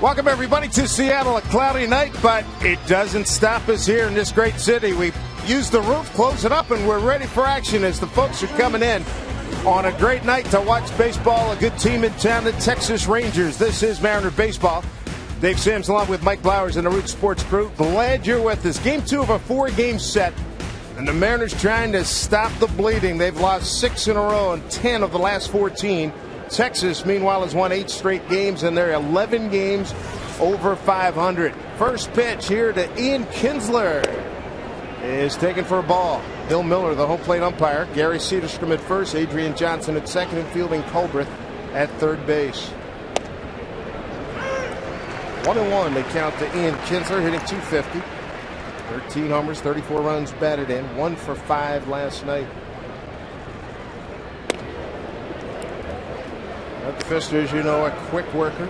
Welcome, everybody, to Seattle. A cloudy night, but it doesn't stop us here in this great city. We used the roof, close it up, and we're ready for action as the folks are coming in on a great night to watch baseball. A good team in town, the Texas Rangers. This is Mariner Baseball. Dave Sims along with Mike Blowers and the Root Sports crew. Glad you're with us. Game 2 of a 4-game set, and the Mariners trying to stop the bleeding. They've lost 6 in a row and 10 of the last 14. Texas, meanwhile, has won 8 straight games, and they're 11 games over 500. First pitch here to Ian Kinsler is taken for a ball. Bill Miller, the home plate umpire. Gary Cederstrom at first. Adrian Johnson at second, and fielding Culbreth at third base. 1-1 they count to Ian Kinsler, hitting .250. 13 homers, 34 runs batted in. 1 for 5 last night. Doug Fister, as you know, a quick worker.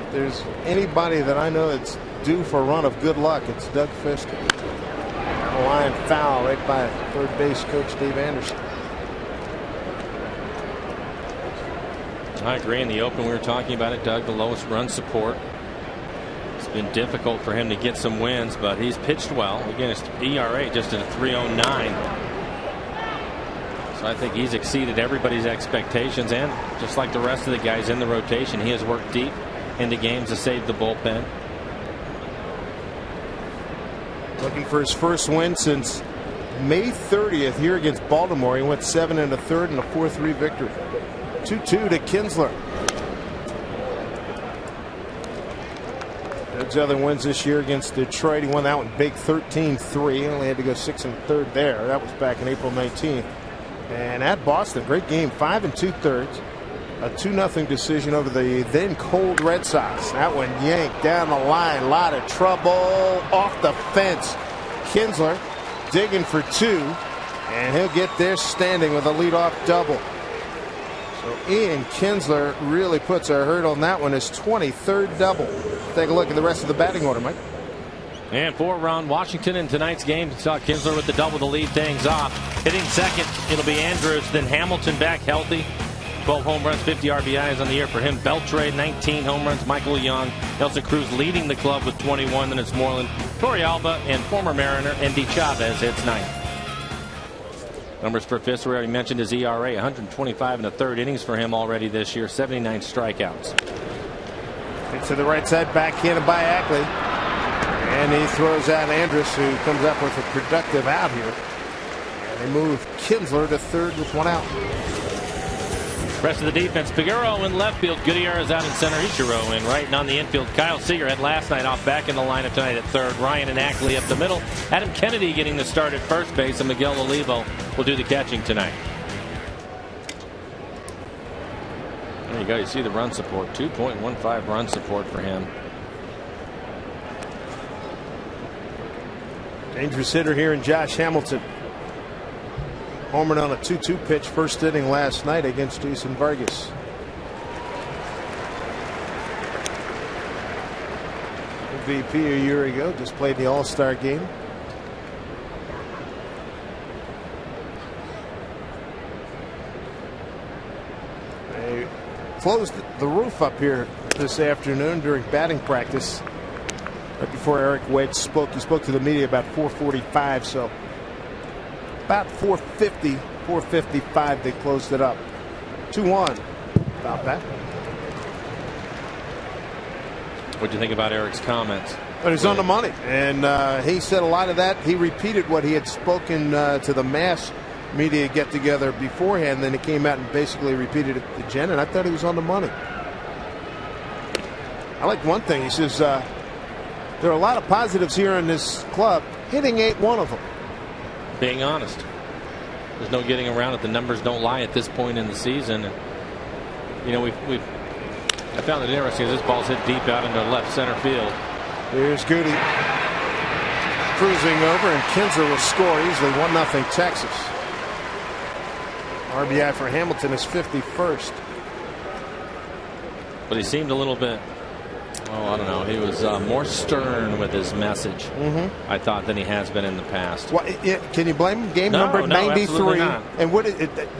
If there's anybody that I know that's due for a run of good luck, it's Doug Fister. A line foul right by third base coach Dave Anderson. I agree. In the open, we were talking about it, Doug, the lowest run support. It's been difficult for him to get some wins, but he's pitched well. Again, his ERA just at a 3.09. So I think he's exceeded everybody's expectations, and just like the rest of the guys in the rotation, he has worked deep into games to save the bullpen. Looking for his first win since May 30th here against Baltimore. He went 7 1/3 and a 4-3 victory. 2-2 to Kinsler. Doug's other wins this year against Detroit. He won that one big, 13-3. Only had to go 6 1/3 there. That was back in April 19th. And at Boston, great game, 5 2/3. A 2-0 decision over the then cold Red Sox. That one yanked down the line. A lot of trouble off the fence. Kinsler digging for 2, and he'll get there standing with a leadoff double. So Ian Kinsler really puts a hurt on that one. His 23rd double. Take a look at the rest of the batting order, Mike. And for around Washington in tonight's game, saw Kinsler with the double to lead things off. Hitting second, it'll be Andrews. Then Hamilton back healthy. 12 home runs, 50 RBIs on the year for him. Beltre, 19 home runs. Michael Young. Nelson Cruz leading the club with 21. Then it's Moreland, Torrealba, and former Mariner Andy Chavez hits 9th. Numbers for Fister, we already mentioned his ERA, 125 1/3 innings for him already this year, 79 strikeouts. It's to the right side, backhanded by Ackley. And he throws out Andrus, who comes up with a productive out here. And they move Kinsler to third with 1 out. Rest of the defense, Figueroa in left field. Gutierrez out in center. Ichiro in right. And on the infield, Kyle Seager had last night off, back in the lineup tonight at third. Ryan and Ackley up the middle. Adam Kennedy getting the start at first base, and Miguel Olivo will do the catching tonight. There you go. You see the run support. 2.15 run support for him. Dangerous hitter here in Josh Hamilton. Homered on a 2-2 pitch first inning last night against Jason Vargas. MVP a year ago, just played the All-Star game. They closed the roof up here this afternoon during batting practice. Right before Eric Wedge spoke, he spoke to the media about 4:45, so about 4:50, 4:55 they closed it up. 2-1. About that. What do you think about Eric's comments? But he's on the money, and he said a lot of that. He repeated what he had spoken to the mass media get-together beforehand. Then he came out and basically repeated it to Jen, and I thought he was on the money. I like one thing. He says there are a lot of positives here in this club. Hitting ain't one of them. Being honest, there's no getting around it. The numbers don't lie at this point in the season. You know, I found it interesting as this ball's hit deep out into left center field. Here's Goody cruising over, and Kinsler will score easily. 1-0 Texas. RBI for Hamilton is 51st. But he seemed a little bit, I don't know. He was more stern with his message, I thought, than he has been in the past. Well, can you blame him? Game number 93. And what?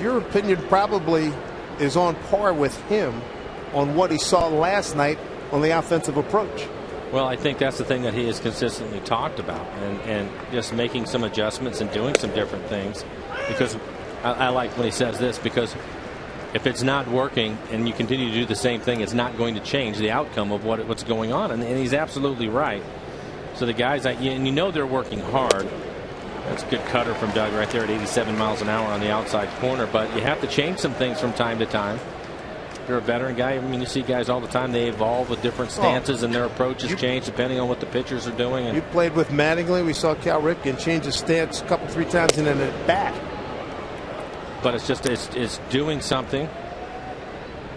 Your opinion, probably is on par with him on what he saw last night on the offensive approach. Well, I think that's the thing that he has consistently talked about, and just making some adjustments and doing some different things. Because I like when he says this, because if it's not working and you continue to do the same thing, it's not going to change the outcome of what's going on. And he's absolutely right. So the guys, and you know they're working hard. That's a good cutter from Doug right there at 87 miles an hour on the outside corner. But you have to change some things from time to time. You're a veteran guy. I mean, you see guys all the time. They evolve with different stances, and their approaches change depending on what the pitchers are doing. You played with Mattingly. We saw Cal Ripken change his stance a couple, 3 times in an at bat. But it's doing something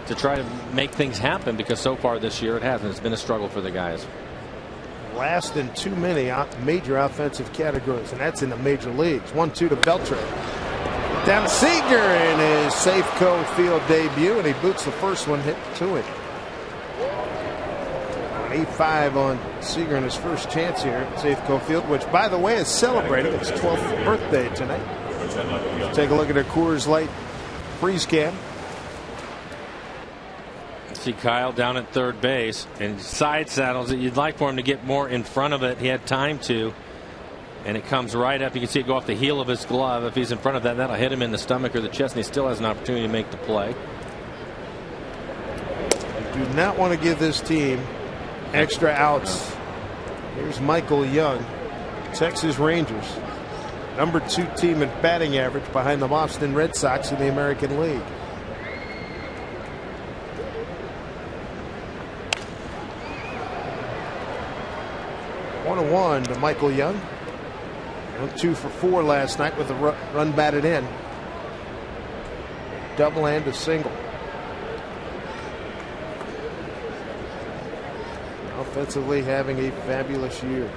to try to make things happen, because so far this year it hasn't. It's been a struggle for the guys. Last in too many major offensive categories, and that's in the major leagues. 1-2 to Beltran. Down to Seager in his Safeco Field debut, and he boots the first one hit to it. 8-5 on Seager in his first chance here at Safeco Field, which, by the way, is celebrating its 12th birthday tonight. Take a look at their Coors Light freeze can. See Kyle down at third base and side saddles it. You'd like for him to get more in front of it. He had time to, and it comes right up. You can see it go off the heel of his glove. If he's in front of that, that'll hit him in the stomach or the chest, and he still has an opportunity to make the play. You do not want to give this team extra outs. Here's Michael Young, Texas Rangers, number 2 team in batting average behind the Boston Red Sox in the American League. One to Michael Young. 2 for 4 last night with a run batted in. Double and a single. Offensively having a fabulous year.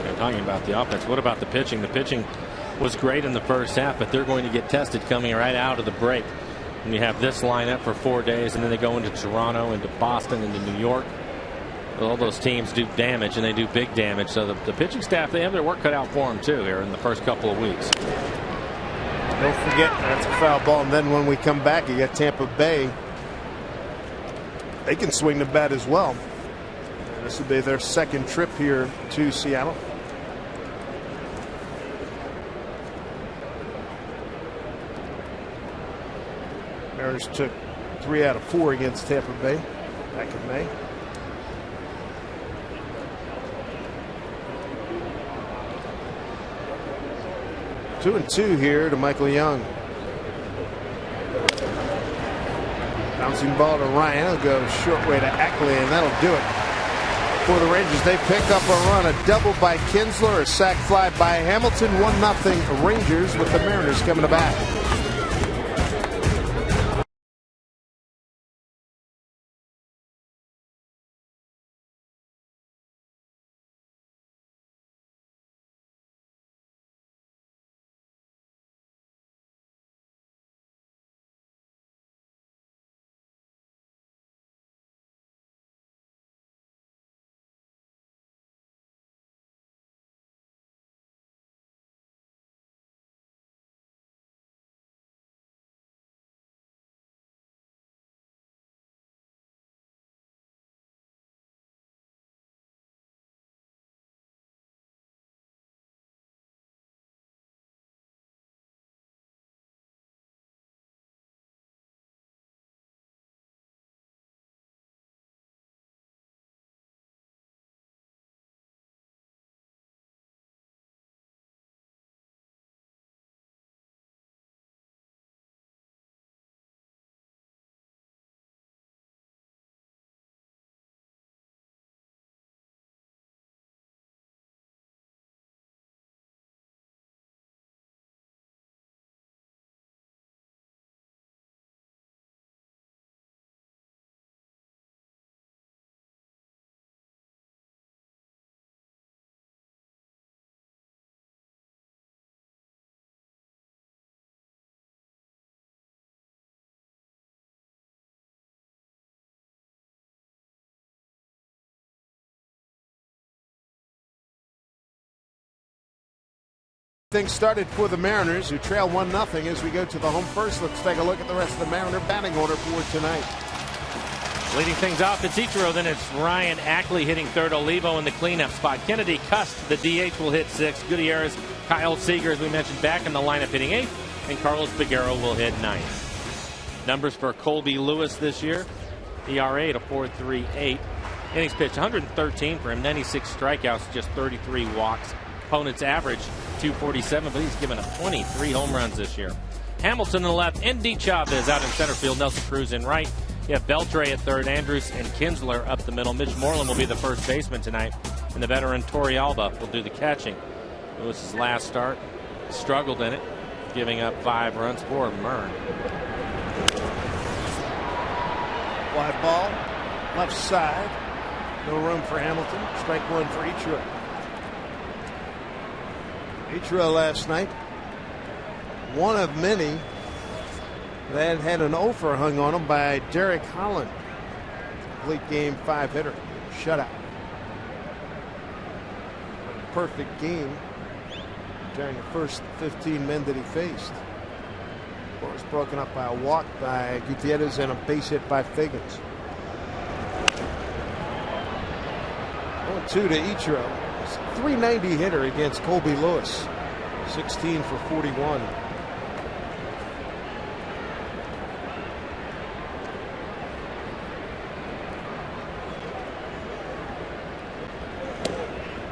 They're talking about the offense. What about the pitching? The pitching was great in the first half, but they're going to get tested coming right out of the break. And you have this lineup for 4 days, and then they go into Toronto, into Boston, into New York. All those teams do damage, and they do big damage. So the pitching staff, they have their work cut out for them too here in the first couple of weeks. Don't forget, that's a foul ball. And then when we come back, you got Tampa Bay. They can swing the bat as well. This will be their second trip here to Seattle. Mariners took 3 out of 4 against Tampa Bay back in May. Two and 2 here to Michael Young. Bouncing ball to Ryan. He'll go short way to Ackley, and that'll do it for the Rangers. They pick up a run, a double by Kinsler, a sac fly by Hamilton. 1-0 Rangers with the Mariners coming to bat. Things started for the Mariners, who trail 1-0 as we go to the home first. Let's take a look at the rest of the Mariner batting order for tonight. Leading things off, it's Ichiro, then it's Ryan Ackley hitting third, Olivo in the cleanup spot. Kennedy Cust, the DH, will hit sixth. Gutierrez, Kyle Seager, as we mentioned, back in the lineup hitting eighth, and Carlos Peguero will hit ninth. Numbers for Colby Lewis this year: ERA at a 4.38. Innings pitched 113 for him, 96 strikeouts, just 33 walks. Opponent's average 247, but he's given up 23 home runs this year. Hamilton in the left, Indy Chavez out in center field, Nelson Cruz in right. You have Beltre at third, Andrews and Kinsler up the middle. Mitch Moreland will be the first baseman tonight, and the veteran Torrealba will do the catching. Lewis's last start struggled in it, giving up 5 runs for Mern. Fly ball, left side. No room for Hamilton. Strike one for Ichiro. Ichiro last night, one of many that had an offer hung on him by Derek Holland. Complete game 5 hitter, shutout. A perfect game during the first 15 men that he faced. Of course, broken up by a walk by Gutierrez and a base hit by Figgins. 1-2 to Ichiro. 390 hitter against Colby Lewis. 16 for 41.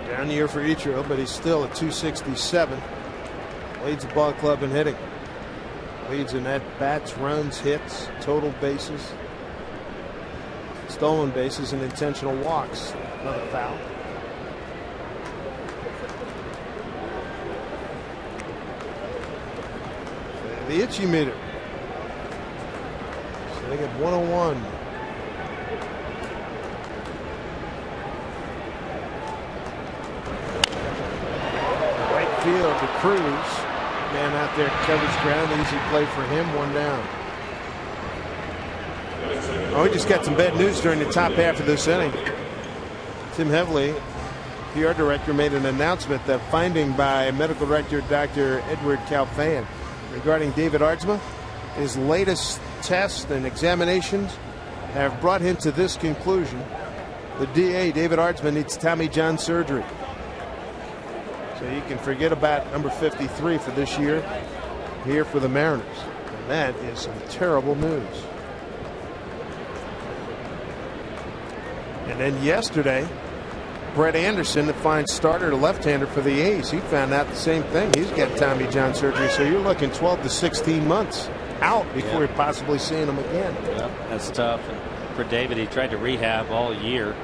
Down year for Ichiro, but he's still at 267. Leads the ball club in hitting. Leads in at-bats, runs, hits, total bases, stolen bases, and intentional walks. Another foul. The itchy meter sitting at 101. Right field to Cruz. Man out there, coverage ground. Easy play for him. 1 down. Oh, we just got some bad news during the top half of this inning. Tim Heavley, PR director, made an announcement that finding by medical director Dr. Edward Calfan regarding David Aardsma, his latest tests and examinations have brought him to this conclusion: the DA, David Aardsma, needs Tommy John surgery. So you can forget about number 53 for this year here for the Mariners. And that is some terrible news. And then yesterday, Brett Anderson, the fine starter, the left-hander for the A's, he found out the same thing. He's got Tommy John surgery, so you're looking 12 to 16 months out before you're possibly seeing him again. Yep, that's tough. And for David, he tried to rehab all year.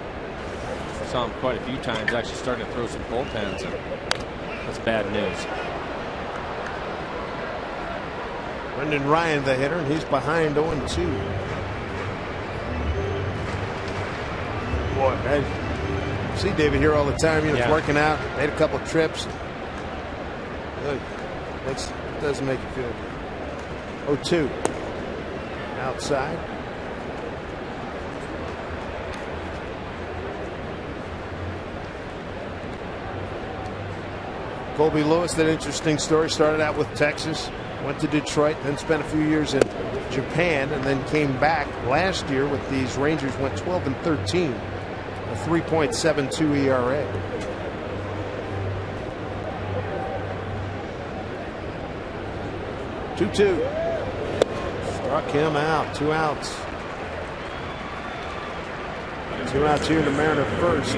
Saw him quite a few times, actually starting to throw some bullpens. That's bad news. Brendan Ryan, the hitter, and he's behind 0-2. Boy, I see David here all the time. He's working out, made a couple trips. Look, it doesn't make you feel good. 0-2. Outside. Colby Lewis, that interesting story. Started out with Texas, went to Detroit, then spent a few years in Japan, and then came back last year with these Rangers. Went 12-13, a 3.72 ERA. Two-two. Struck him out. 2 outs. 2 outs here in the Mariner first.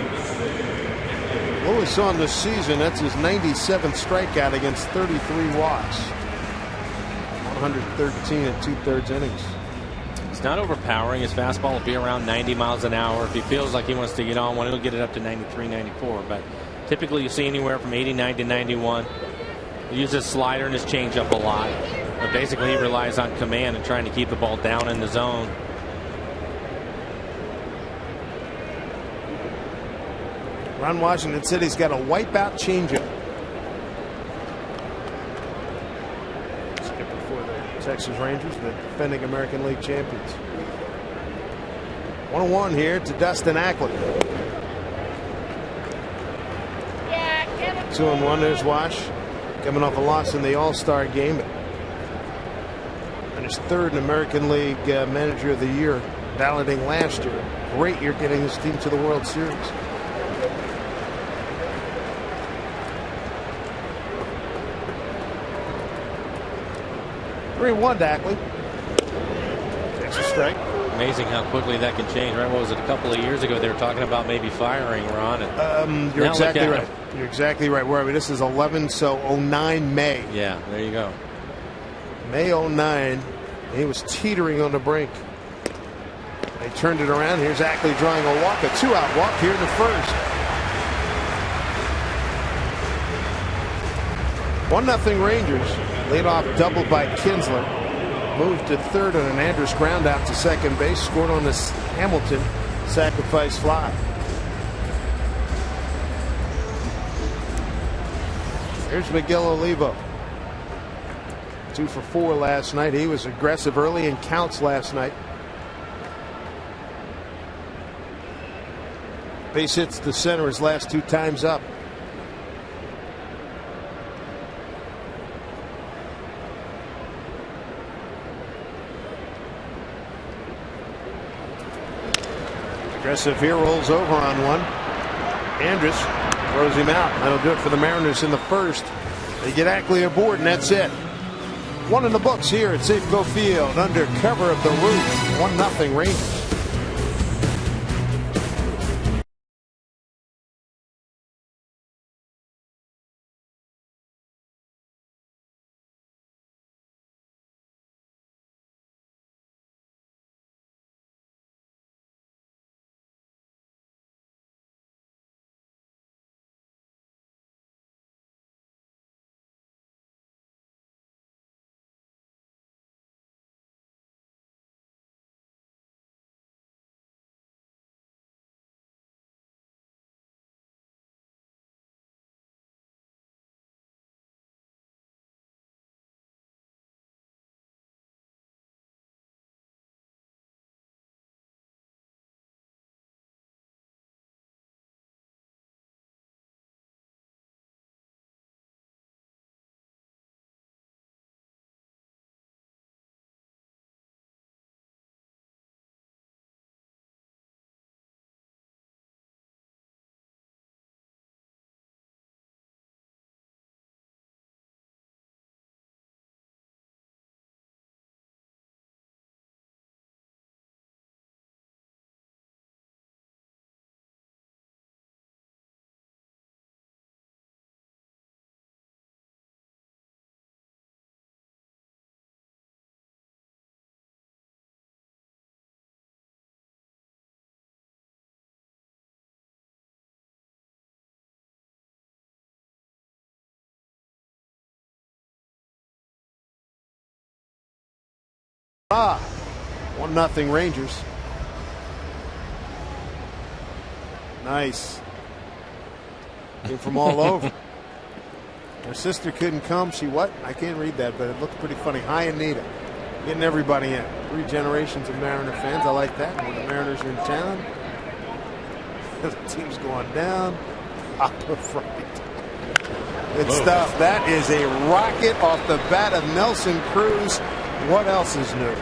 Lewis on the season, that's his 97th strikeout against 33 walks. 113 and 2/3 innings. It's not overpowering. His fastball will be around 90 miles an hour. If he feels like he wants to get on one, he'll get it up to 93, 94. But typically you see anywhere from 89 to 91. He uses his slider and his changeup a lot. But basically he relies on command and trying to keep the ball down in the zone. Ron Washington said he's got a wipeout changeup. Skipper for the Texas Rangers, the defending American League champions. 1-1 here to Dustin Ackley. 2-1. There's Wash. coming off a loss in the All-Star game. Finished third in American League Manager of the Year, balloting last year. Great year getting his team to the World Series. Three-1 Dackley. Takes a strike. Amazing how quickly that can change, right? What was it, a couple of years ago they were talking about maybe firing Ron? You're exactly right. You're exactly right. Where this is 11, so 09 May. Yeah, there you go. May 09. He was teetering on the brink. They turned it around. Here's Ackley drawing a walk, a 2-out walk here in the first. 1-0 Rangers. Lead off double by Kinsler. Moved to third on an Andrus ground out to second base. Scored on this Hamilton sacrifice fly. Here's Miguel Olivo. 2 for 4 last night. He was aggressive early in counts last night. Base hits to center his last 2 times up. Aggressive here, rolls over on one. Andrus throws him out. That'll do it for the Mariners in the first. They get Ackley aboard, and that's it. 1 in the books here at Safeco Field under cover of the roof. 1-0 Rangers. Ah, 1-0 Rangers. Nice. Came from all over. Her sister couldn't come. She what? I can't read that, but it looked pretty funny. Hi, Anita. Getting everybody in. 3 generations of Mariner fans. I like that. When the Mariners are in town, the team's going down. Right. Good stuff. That is a rocket off the bat of Nelson Cruz. What else is new?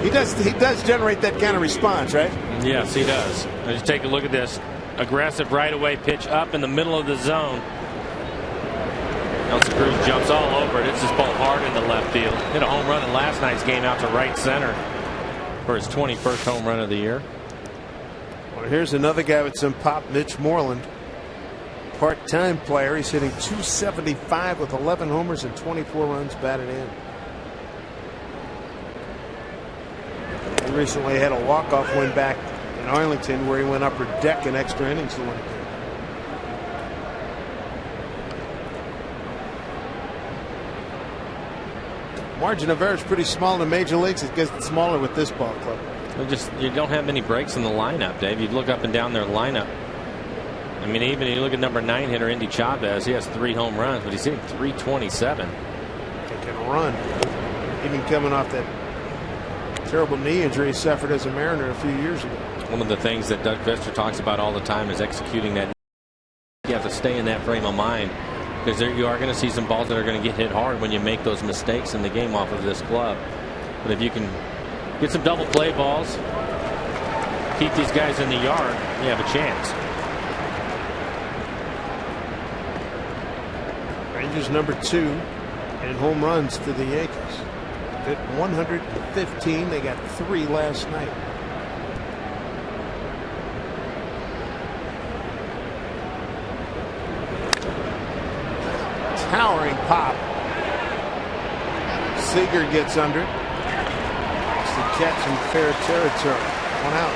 He does generate that kind of response, right? Yes, he does. Just take a look at this. Aggressive right away pitch up in the middle of the zone. Nelson Cruz jumps all over it. It's just ball hard in the left field. Hit a home run in last night's game out to right center for his 21st home run of the year. Well, here's another guy with some pop, Mitch Moreland. Part-time player. He's hitting .275 with 11 homers and 24 runs batted in. He recently had a walk-off win back in Arlington where he went upper deck in extra innings to win it. Margin of error is pretty small in the major leagues. It gets smaller with this ball club. You don't have many breaks in the lineup, Dave. You look up and down their lineup. I mean, even if you look at number 9 hitter Indy Chavez, he has 3 home runs, but he's hitting .327. He can run. Even coming off that terrible knee injury he suffered as a Mariner a few years ago. One of the things that Doug Vester talks about all the time is executing that. You have to stay in that frame of mind, because you are going to see some balls that are going to get hit hard when you make those mistakes in the game off of this club. But if you can get some double play balls, keep these guys in the yard, you have a chance. Rangers number 2 in home runs to the Yankees. Hit 115. They got 3 last night. Towering pop. Seager gets under it. It's the catch in fair territory. 1 out.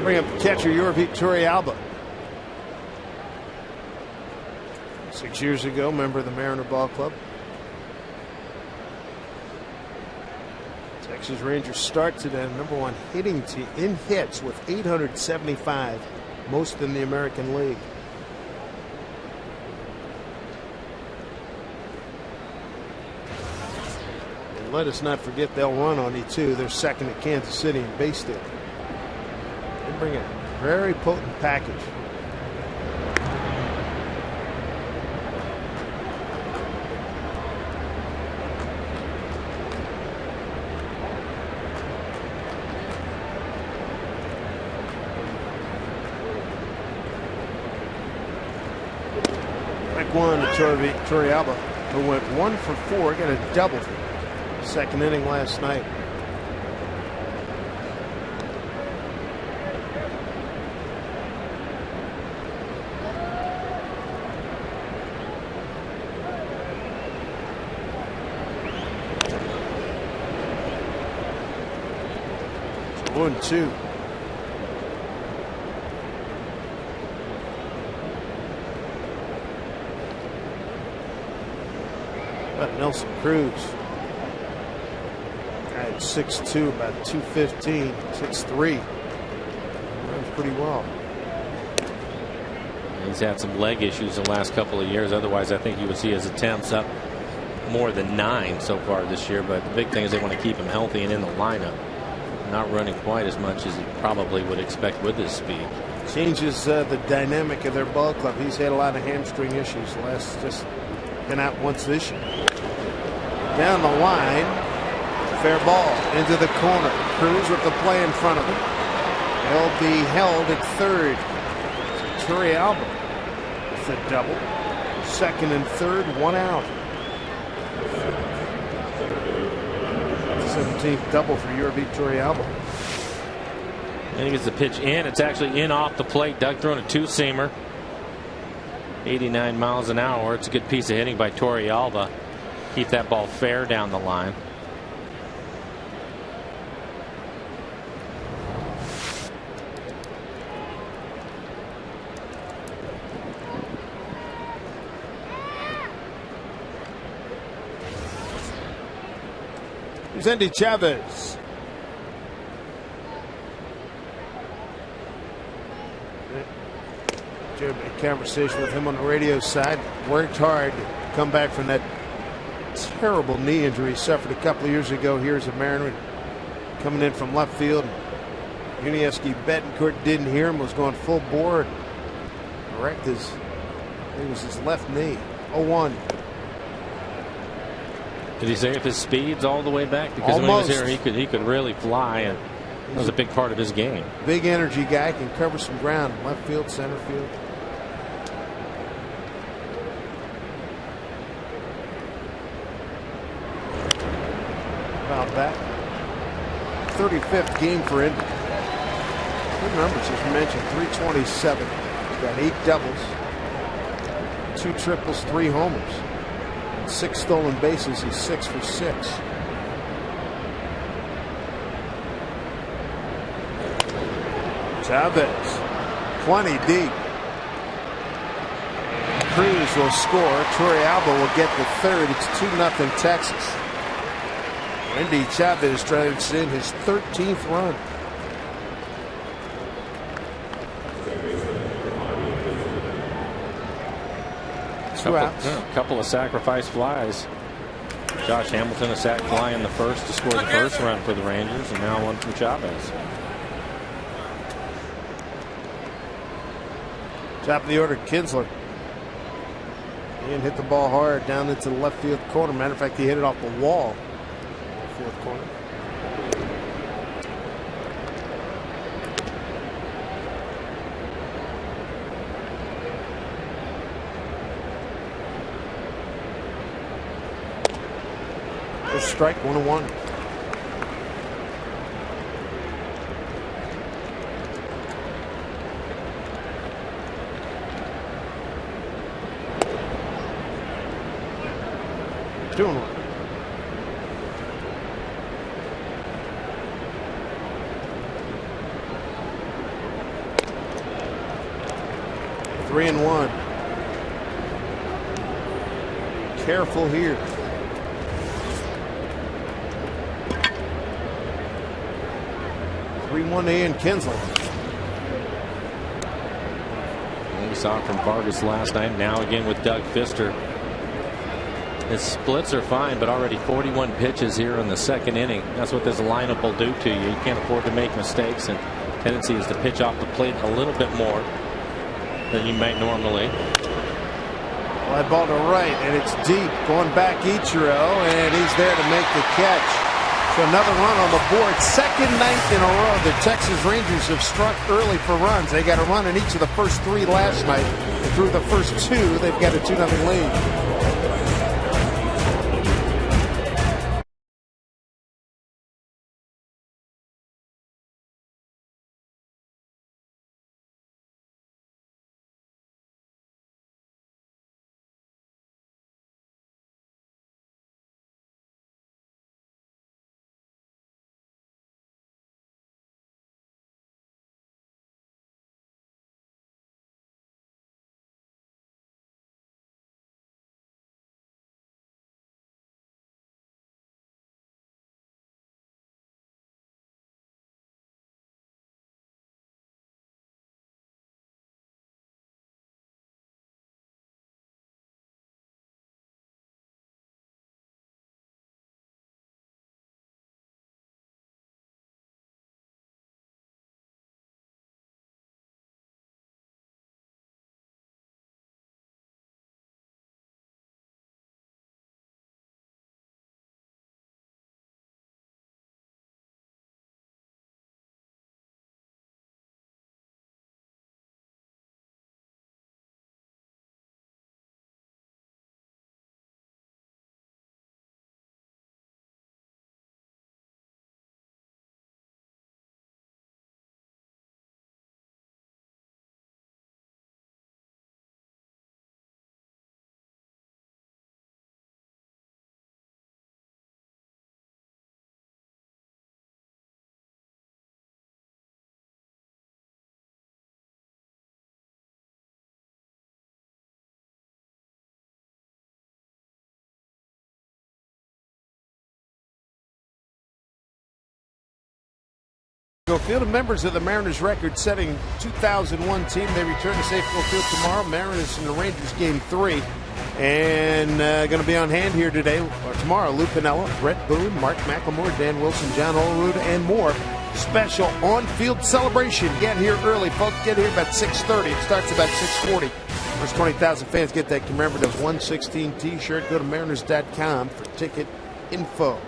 Bring up the catcher, Yorvik Torrealba. 6 years ago, member of the Mariner Ball Club. Texas Rangers start today, #1 hitting team in hits with 875, most in the American League. And let us not forget they'll run on you too. They're second at Kansas City in base stealing. They bring a very potent package. One to Torrealba, who went 1 for 4, got a double second inning last night. So 1-2. Nelson Cruz at 6'2", about 215, 6'3". Runs pretty well. He's had some leg issues the last couple of years. Otherwise, I think you would see his attempts up more than 9 so far this year. But the big thing is they want to keep him healthy and in the lineup, not running quite as much as he probably would expect with his speed. Changes the dynamic of their ball club. He's had a lot of hamstring issues. Just been out once this year. Down the line, fair ball into the corner. Cruz with the play in front of him. He'll be held at third. So Torrealba with a double. Second and third, 1 out. 17th double for Yorvik Torrealba. I think it's the pitch in. It's actually in off the plate. Doug throwing a 2-seamer. 89 miles an hour. It's a good piece of hitting by Torrealba. Keep that ball fair down the line. Here's Endy Chavez. Jared made a conversation with him on the radio side. Worked hard to come back from that terrible knee injury he suffered a couple of years ago here as a Mariner, coming in from left field. Yuniesky Betancourt didn't hear him, was going full bore. Wrecked it was his left knee. 0-1. Did he say if his speed's all the way back? Because almost. When he was here, he could really fly, and that was a big part of his game. Big energy guy, can cover some ground, left field, center field. About that. 35th game for Indy. Good numbers, as you mentioned. 327. He's got 8 doubles, 2 triples, 3 homers, and 6 stolen bases. He's 6 for 6. Chavez, plenty deep. Cruz will score. Torrealba will get the third. It's 2-0 Texas. Endy Chavez drives in his 13th run. A couple of sacrifice flies. Josh Hamilton, a sac fly in the first to score the first run for the Rangers, and now one from Chavez. Top of the order, Kinsler. And hit the ball hard down into the left field corner. Matter of fact, he hit it off the wall. Left field corner. First strike, 1-1. Doing one. Three and one. Careful here. 3-1 to Ian Kinsler. We saw it from Vargas last night. Now again with Doug Fister. His splits are fine, but already 41 pitches here in the second inning. That's what this lineup will do to you. You can't afford to make mistakes, and tendency is to pitch off the plate a little bit more than you might normally. Fly ball to right, and it's deep. Going back Ichiro, and he's there to make the catch. So another run on the board. Second night in a row the Texas Rangers have struck early for runs. They got a run in each of the first three last night. And through the first two, they've got a 2-0 lead. Field of members of the Mariners record-setting 2001 team. They return to Safeco Field tomorrow. Mariners in the Rangers game 3. And going to be on hand here today or tomorrow. Lou Piniella, Brett Boone, Mark McLemore, Dan Wilson, John Olerud, and more. Special on-field celebration. Get here early, folks. Get here about 6:30. It starts about 6:40. First 20,000 fans get that commemorative 116 T-shirt. Go to Mariners.com for ticket info.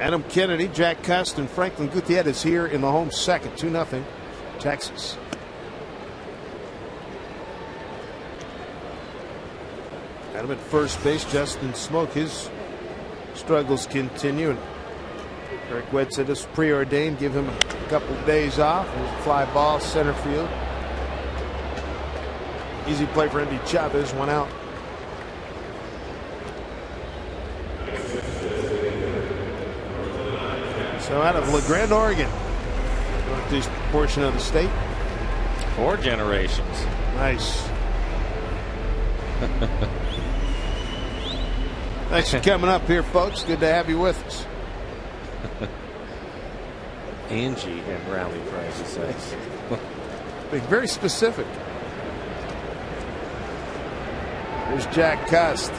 Adam Kennedy, Jack Cust, and Franklin Gutierrez here in the home second. 2-0 Texas. Adam at first base. Justin Smoke, his struggles continue. And Eric Wedd said this was preordained. Give him a couple of days off. Fly ball, center field. Easy play for Andy Chavez. One out. So out of La Grande, Oregon, northeast portion of the state. 4 generations. Nice. Thanks for coming up here, folks. Good to have you with us. Angie and Rally Price says. Very specific. There's Jack Cust.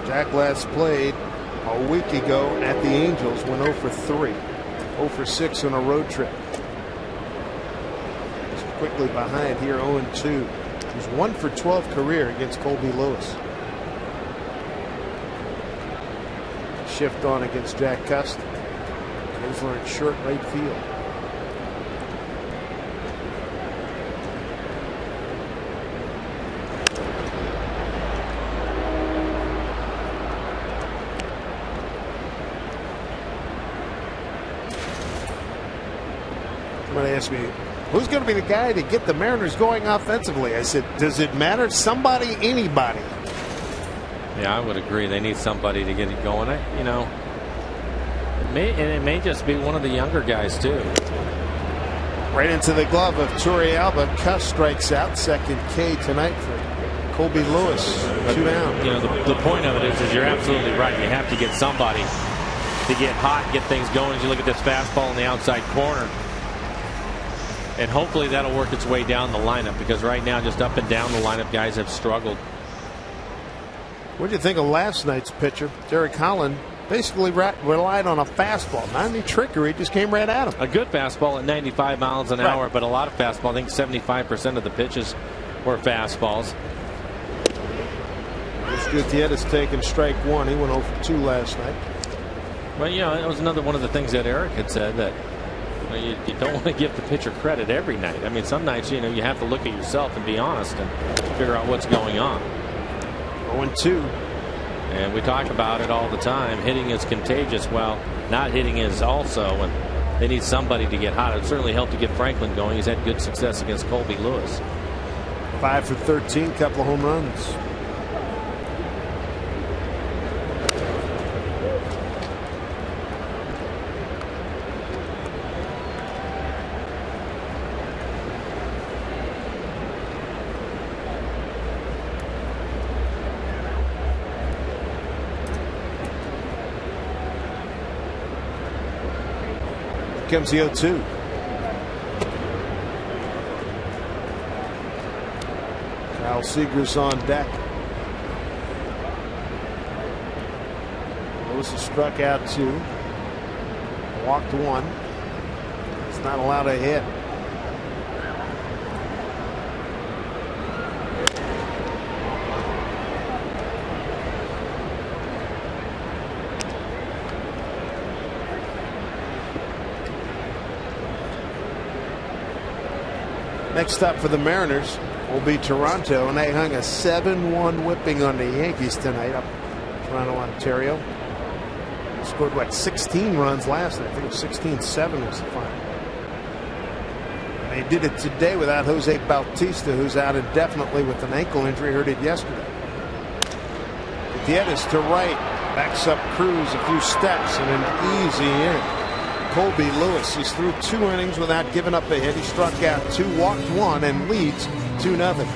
Jack last played a week ago at the Angels, went 0 for 3, 0 for 6 on a road trip. He's quickly behind here, 0-2. He's 1 for 12 career against Colby Lewis. Shift on against Jack Cust. Kinsler in short right field. Somebody asked me, who's going to be the guy to get the Mariners going offensively? I said, does it matter? Somebody, anybody. Yeah, I would agree. They need somebody to get it going. You know, it may just be one of the younger guys, too. Right into the glove of Torrealba. Cust strikes out. Second K tonight for Colby Lewis. 2 down. You know, the point of it is you're absolutely right. You have to get somebody to get hot, get things going. As you look at this fastball in the outside corner. And hopefully that'll work its way down the lineup, because right now just up and down the lineup guys have struggled. What do you think of last night's pitcher? Derek Holland basically relied on a fastball. Not any trickery, just came right at him. A good fastball at 95 miles an hour, but a lot of fastball. I think 75% of the pitches were fastballs. Gutierrez taking strike 1. He went 0 for 2 last night. Well, you know, it was another one of the things that Eric had said, that you don't want to give the pitcher credit every night. I mean, some nights, you know, you have to look at yourself and be honest and figure out what's going on. 0-2. And we talk about it all the time. Hitting is contagious. Well, not hitting is also. And they need somebody to get hot. It certainly helped to get Franklin going. He's had good success against Colby Lewis. 5 for 13, couple of home runs. Comes the 0-2. Kyle Seager's on deck. Lewis has struck out 2. Walked 1. It's not allowed a hit. Next up for the Mariners will be Toronto, and they hung a 7-1 whipping on the Yankees tonight up in Toronto, Ontario. They scored like 16 runs last night. I think it was 16-7 was the final. And they did it today without Jose Bautista, who's out indefinitely with an ankle injury, hurt it yesterday. Gutierrez to right, backs up Cruz a few steps and an easy in. Colby Lewis, he's through 2 innings without giving up a hit. He struck out 2, walked 1, and leads 2-0.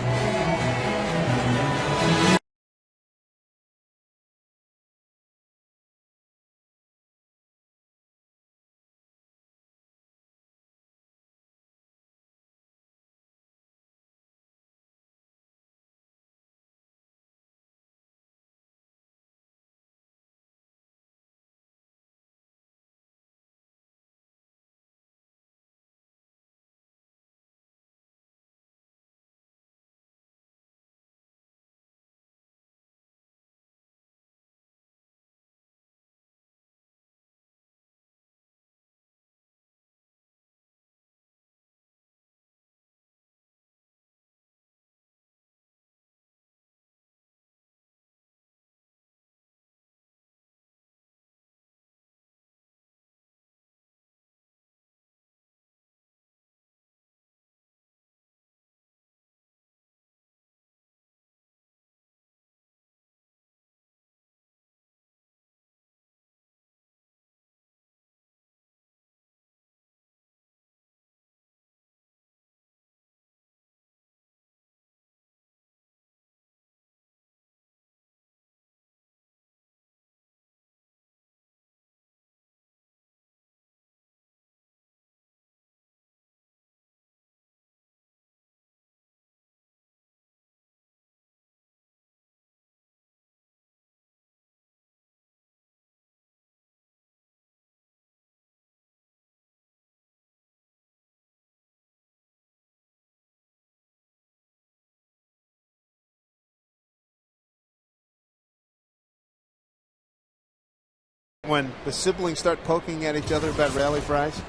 When the siblings start poking at each other about rally fries.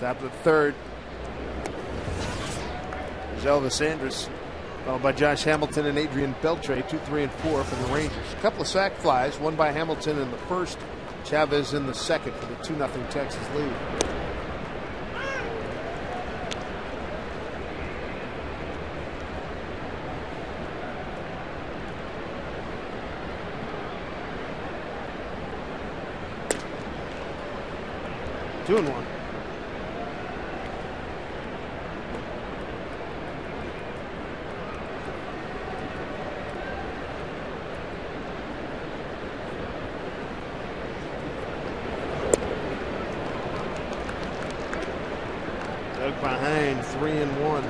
Top of the third. There's Elvis Andrus, followed by Josh Hamilton and Adrian Beltre, 2, 3, and 4 from the Rangers. A couple of sac flies, one by Hamilton in the first, Chavez in the second for the 2-0 Texas lead. Two and one. Dug behind, 3 and 1.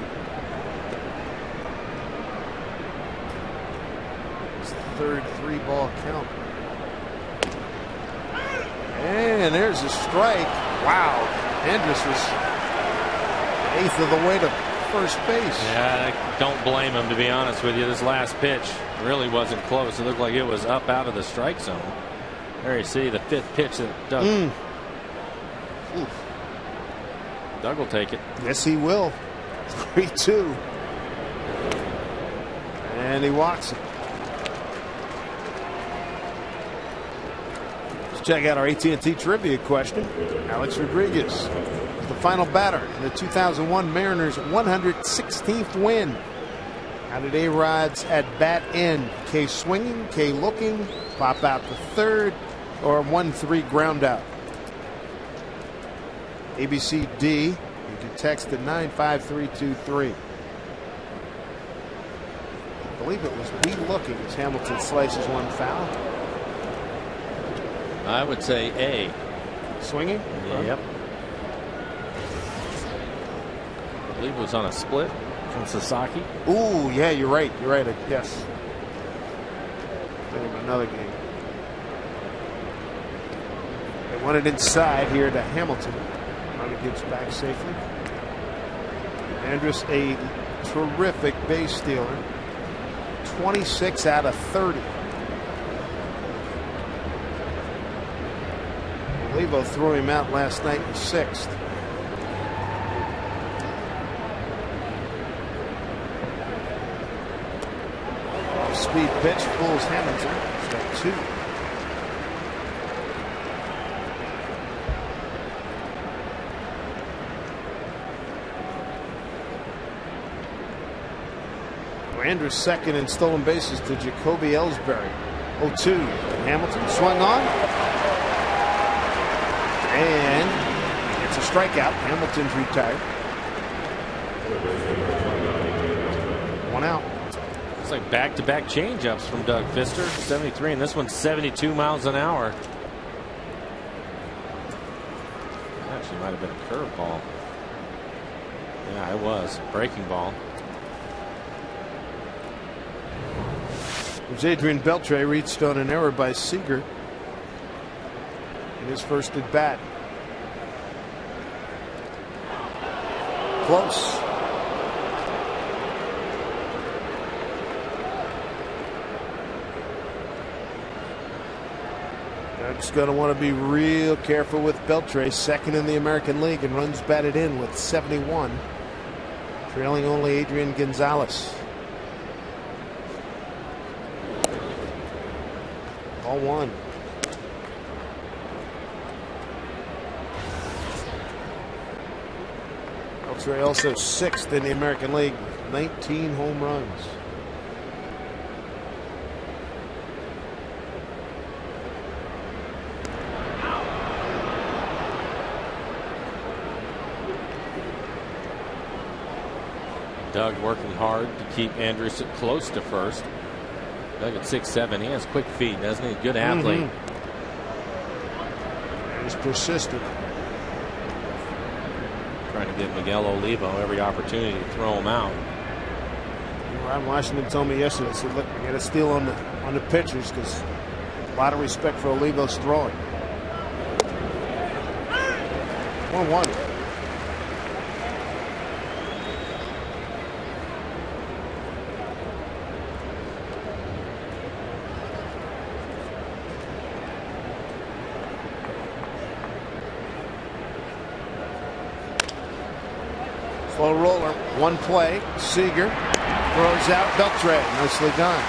It's the third 3-ball count. And there's a strike. Wow. Andrus was 1/8 of the way to first base. Yeah, I don't blame him, to be honest with you. This last pitch really wasn't close. It looked like it was up out of the strike zone. There you see the 5th pitch that Doug. Doug will take it. Yes, he will. 3-2. And he walks it. Check out our AT&T trivia question. Alex Rodriguez is the final batter in the 2001 Mariners' 116th win. How did A-Rod's at bat end? K swinging, K looking, pop out the third, or 1-3 ground out? ABCD. You can text at 95323. I believe it was B looking as Hamilton slices one foul. I would say A. Swinging? Yep. I believe it was on a split from Sasaki. Ooh, yeah, you're right. You're right. Yes. Think of another game. They want it inside here to Hamilton. Ronnie gets back safely. Andrus, a terrific base stealer. 26 out of 30. Levo threw him out last night in 6th. Off-speed pitch fools Hamilton. He's got 2. Andrus second in stolen bases to Jacoby Ellsbury. 0-2. Hamilton swung on. And it's a strikeout. Hamilton's retired. 1 out. It's like back-to-back changeups from Doug Fister. 73, and this one's 72 miles an hour. Actually, might have been a curveball. Yeah, it was. Breaking ball. There's Adrian Beltre, reached on an error by Seager in his first at bat. Close. Doug's going to want to be real careful with Beltre, second in the American League, and runs batted in with 71, trailing only Adrian Gonzalez. Ball 1. Beltre also 6th in the American League, 19 home runs. Doug working hard to keep Andrus close to first. Doug at 6'7". He has quick feet, doesn't he? Good athlete. He's persistent. Trying to give Miguel Olivo every opportunity to throw him out. Ron Washington told me yesterday, said, look, we got to steal on the pitchers because a lot of respect for Olivo's throwing. 1-1. Slow roller, one play. Seager throws out Beltre. Nicely done.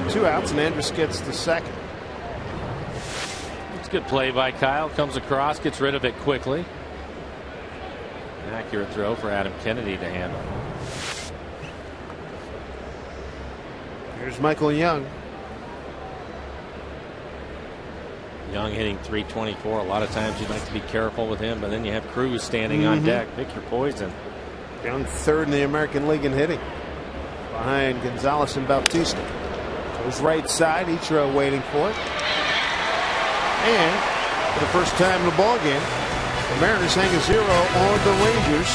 Two outs, and Andrus gets the second. It's a good play by Kyle. Comes across, gets rid of it quickly. An accurate throw for Adam Kennedy to handle. Here's Michael Young. Young hitting .324. A lot of times you'd like to be careful with him, but then you have Cruz standing on deck. Pick your poison. Young third in the American League in hitting, behind Gonzalez and Bautista. Goes right side. Ichiro waiting for it. And for the first time in the ball game, the Mariners hang a 0 on the Rangers.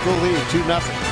Still lead 2-0.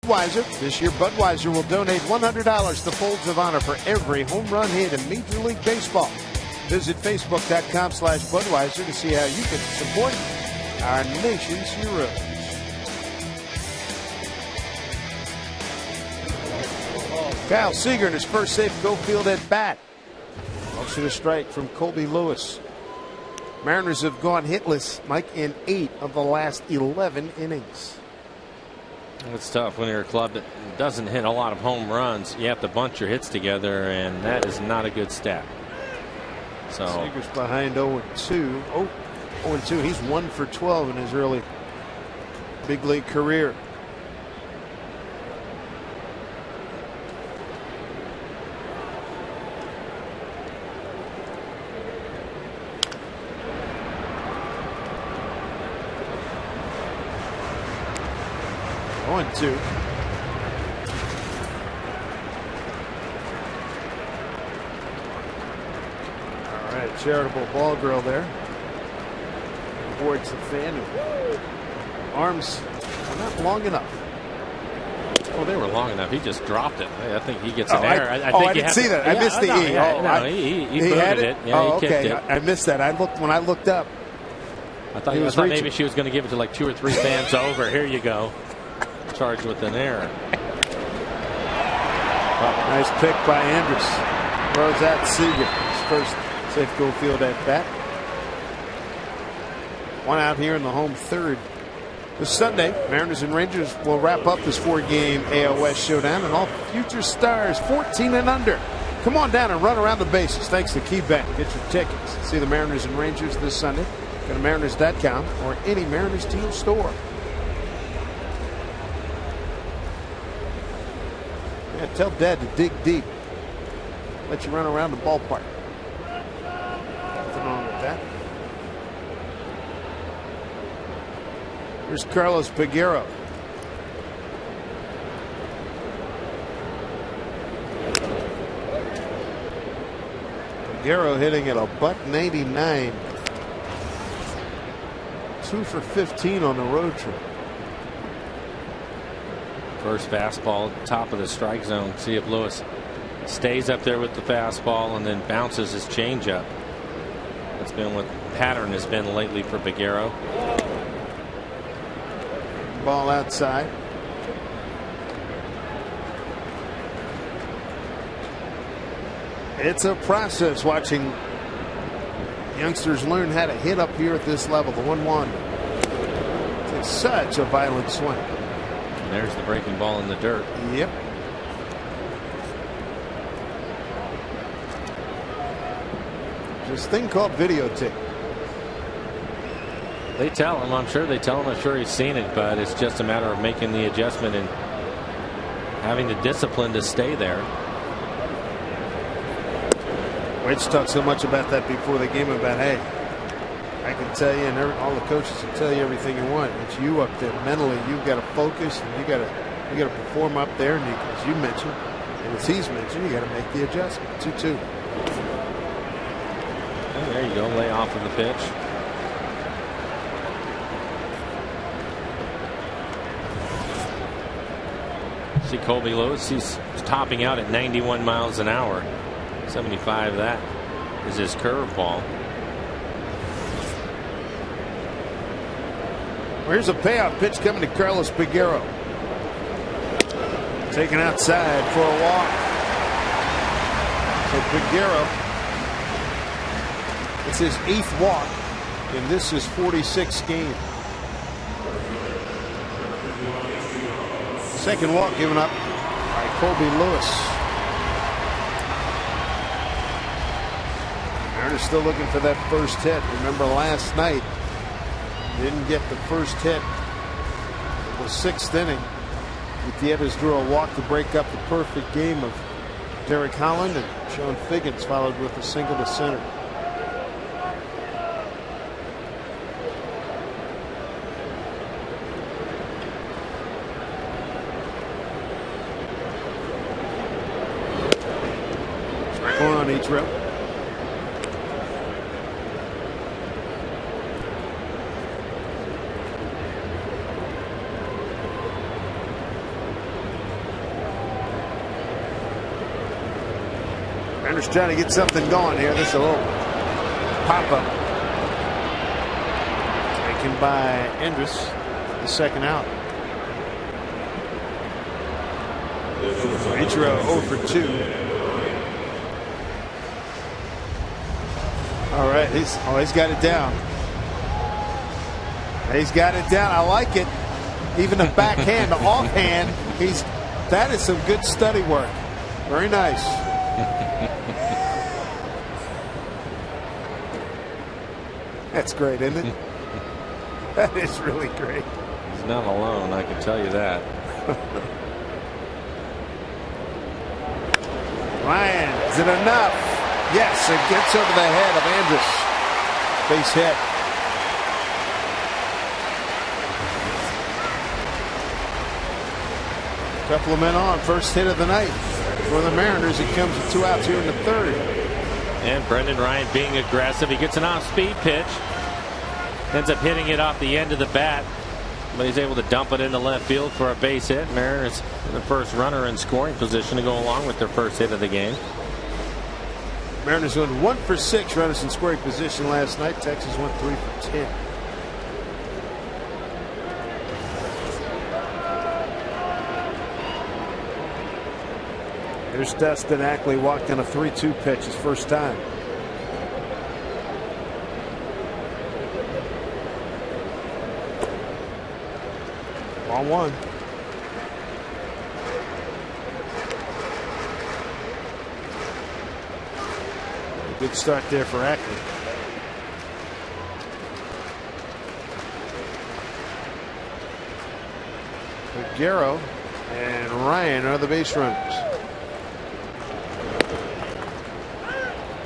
Budweiser. This year, Budweiser will donate $100 to Folds of Honor for every home run hit in Major League Baseball. Visit Facebook.com/Budweiser to see how you can support our nation's heroes. Kyle Seager in his first Safeco Field at bat. Also a strike from Colby Lewis. Mariners have gone hitless, Mike, in 8 of the last 11 innings. It's tough when you're a club that doesn't hit a lot of home runs. You have to bunch your hits together, and that is not a good stat. So Seager's behind 0-2. 0-2. He's 1 for 12 in his early big league career. One, two. All right, charitable ball girl there. Towards the fan. Arms are not long enough. Oh, they were long enough. He just dropped it. I think he gets an error. I didn't see that. I missed the E. He booted it. Yeah, he kicked it. I missed that. When I looked up. I thought maybe she was going to give it to like 2 or 3 fans over. Here you go. Charged with an error. Nice pick by Andrus. Throws out Seager. His first Safeco Field at bat. One out here in the home third. This Sunday, Mariners and Rangers will wrap up this 4-game AL West showdown, and all future stars 14 and under. Come on down and run around the bases. Thanks to KeyBank. Get your tickets. See the Mariners and Rangers this Sunday. Go to Mariners.com or any Mariners team store. Yeah, tell Dad to dig deep. Let you run around the ballpark. Nothing wrong with that. Here's Carlos Peguero. Figueroa hitting at a .99. 2 for 15 on the road trip. First fastball, top of the strike zone. See if Lewis stays up there with the fastball and then bounces his changeup. That's been what pattern has been lately for Figueroa. Ball outside. It's a process watching youngsters learn how to hit up here at this level. The 1-1. It's such a violent swing. And there's the breaking ball in the dirt. Yep. This thing called videotape. They tell him, I'm sure they tell him, I'm sure he's seen it, but it's just a matter of making the adjustment and having the discipline to stay there. Rich talked so much about that before the game about, hey, I can tell you, and all the coaches can tell you everything you want. It's you up there mentally. You've got to focus, and you got to perform up there. And as you mentioned, and as he's mentioned, you got to make the adjustment. 2-2. And there you go, lay off of the pitch. See Colby Lewis, he's topping out at 91 miles an hour. 75 of that is his curveball. Well, here's a payoff pitch coming to Carlos Figueroa. Taken outside for a walk. So Figueroa, it's his 8th walk, and this is 46th game. Second walk given up by Colby Lewis. Mariners still looking for that first hit. Remember last night, didn't get the first hit in the 6th inning. Gutierrez drew a walk to break up the perfect game of Derek Holland, and Sean Figgins followed with a single to center. Strike one on each row. Mariners trying to get something going here. This is a little pop-up. Taken by Andrus, the second out. Ichiro 0 for 2. All right, he's got it down. He's got it down. I like it. Even the backhand, the offhand, that is some good study work. Very nice. That's great, isn't it? That is really great. He's not alone, I can tell you that. Ryan, is it enough? Yes, it gets over the head of Andrus. Base hit. Couple of men on. First hit of the night for the Mariners. It comes with 2 outs here in the 3rd. And Brendan Ryan being aggressive. He gets an off-speed pitch. Ends up hitting it off the end of the bat. But he's able to dump it into left field for a base hit. Mariners the first runner in scoring position to go along with their first hit of the game. Mariners went 1 for 6 runners in scoring position last night. Texas went 3 for 10. There's Dustin Ackley, walked on a 3-2 pitch his first time. Ball 1. Good start there for Ackley. Figueroa and Ryan are the base runners.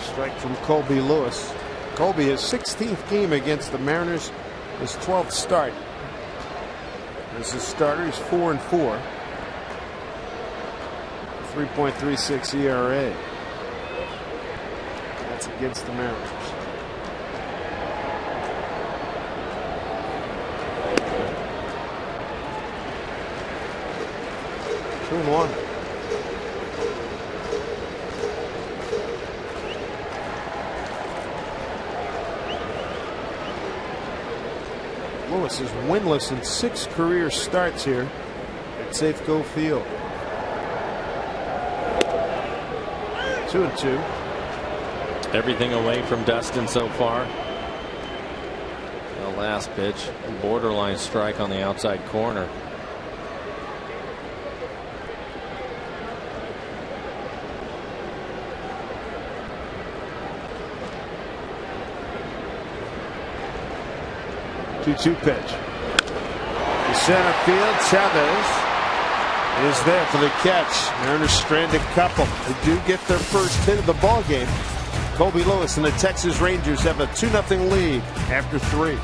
Strike from Colby Lewis. Colby, his 16th game against the Mariners, his 12th start. As a starter, he's 4-4. 3.36 ERA. That's against the Mariners. Two and one. Lewis is winless in 6 career starts here at Safeco Field. 2-2. Everything away from Dustin so far. The last pitch, borderline strike on the outside corner. Two pitch. The center field, Chavez is there for the catch. Mariners stranded couple. They do get their first hit of the ball game. Colby Lewis and the Texas Rangers have a 2-0 lead after 3.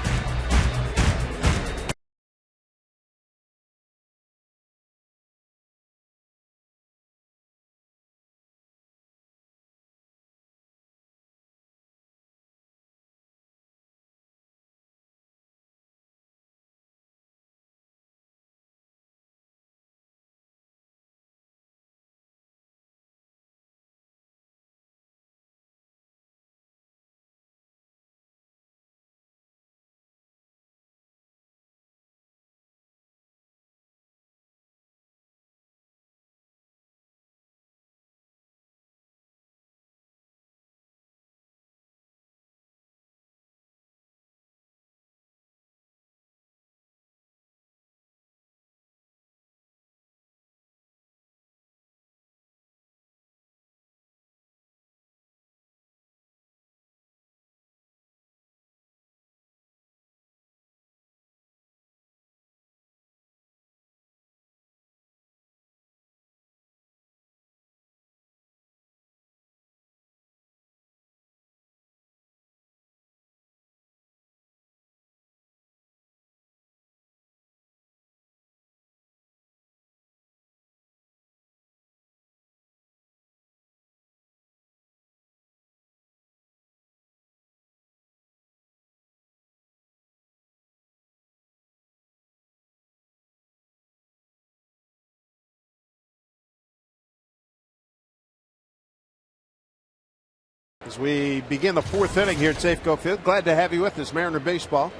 As we begin the 4th inning here at Safeco Field, glad to have you with us. Mariner baseball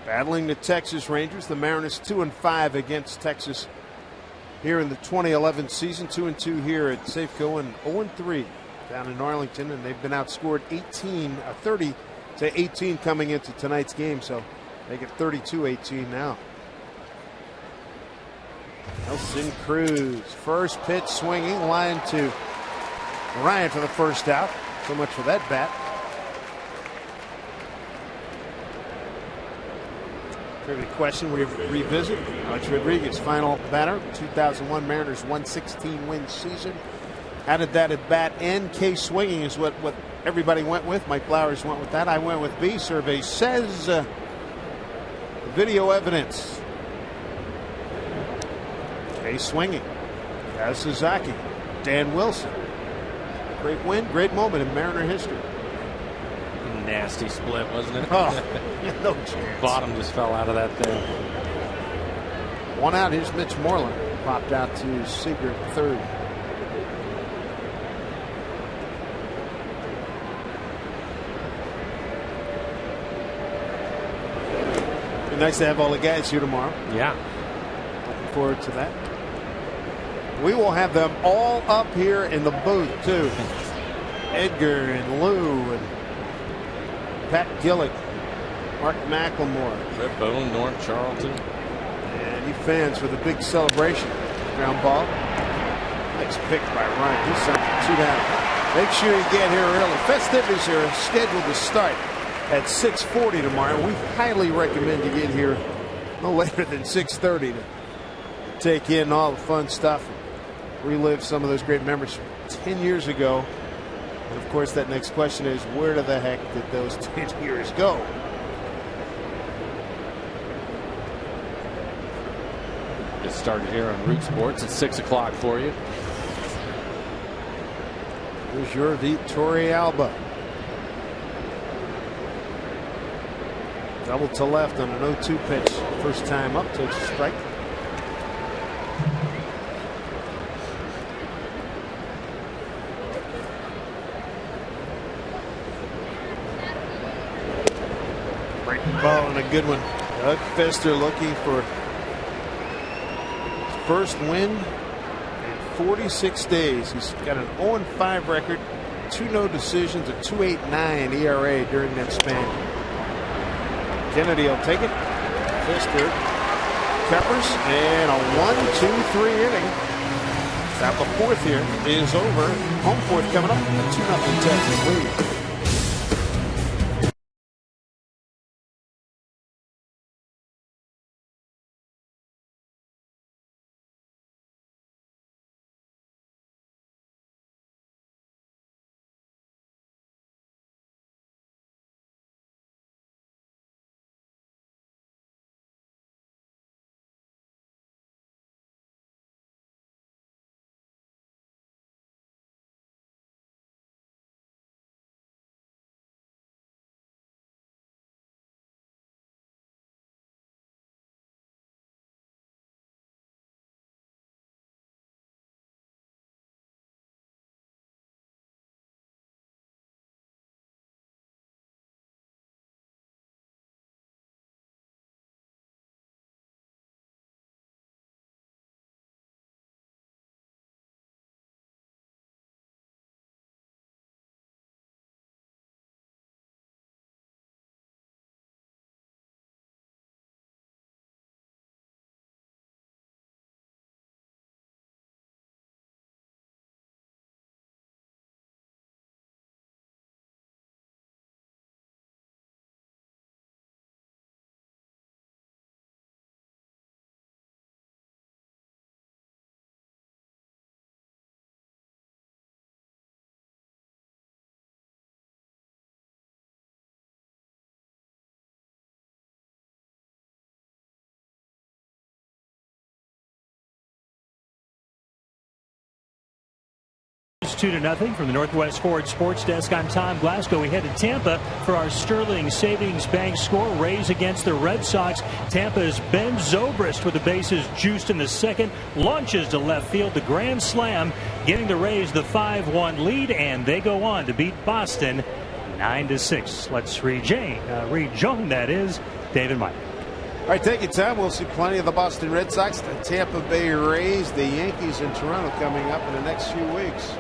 battling the Texas Rangers. The Mariners 2-5 against Texas here in the 2011 season. 2-2 here at Safeco and 0-3 down in Arlington, and they've been outscored 30-18 coming into tonight's game. So they get 32-18 now. Nelson Cruz, first pitch swinging, line to Ryan for the first out. So much for that bat. Trivia question we revisit. Alex Rodriguez, final batter, 2001 Mariners 116-win season. How did that at bat end? K swinging is what everybody went with. Mike Flowers went with that. I went with B. Survey says video evidence. K swinging. Kaz Suzaki, Dan Wilson. Great win, great moment in Mariner history. Nasty split, wasn't it? Oh, no chance. Bottom just fell out of that thing. 1 out. Here's Mitch Moreland. Popped out to Seager at 3rd. Be nice to have all the guys here tomorrow. Yeah. Looking forward to that. We will have them all up here in the booth, too. Edgar and Lou and Pat Gillick, Mark McLemore. Fred Boone, Norm Charlton. And you fans for the big celebration. Ground ball. Nice pick by Ryan. He's something 2 down. Make sure you get here early. Festivities are scheduled to start at 6:40 tomorrow. We highly recommend you get here no later than 6:30 to take in all the fun stuff. Relive some of those great memories from 10 years ago. And of course, that next question is, where the heck did those 10 years go? It started here on Root Sports at 6 o'clock for you. Here's your Torre Alba. Double to left on an 0-2 pitch. First time up, takes a strike. Breaking ball and a good one. Doug Fister looking for his first win in 46 days. He's got an 0-5 record, 2 no decisions, a 2.89 ERA during that span. Kennedy will take it. Fister peppers, and a 1-2-3 inning. Now the fourth here is over. Home fourth coming up. A 2-0 Texas lead. It's 2-0 from the Northwest Ford Sports Desk. I'm Tom Glasgow. We head to Tampa for our Sterling Savings Bank score. Rays against the Red Sox. Tampa's Ben Zobrist with the bases juiced in the second. Launches to left field. The grand slam, giving the Rays the 5-1 lead, and they go on to beat Boston 9-6. Let's rejoin, that is, David Meyer. All right, take your time. We'll see plenty of the Boston Red Sox, the Tampa Bay Rays, the Yankees, and Toronto coming up in the next few weeks.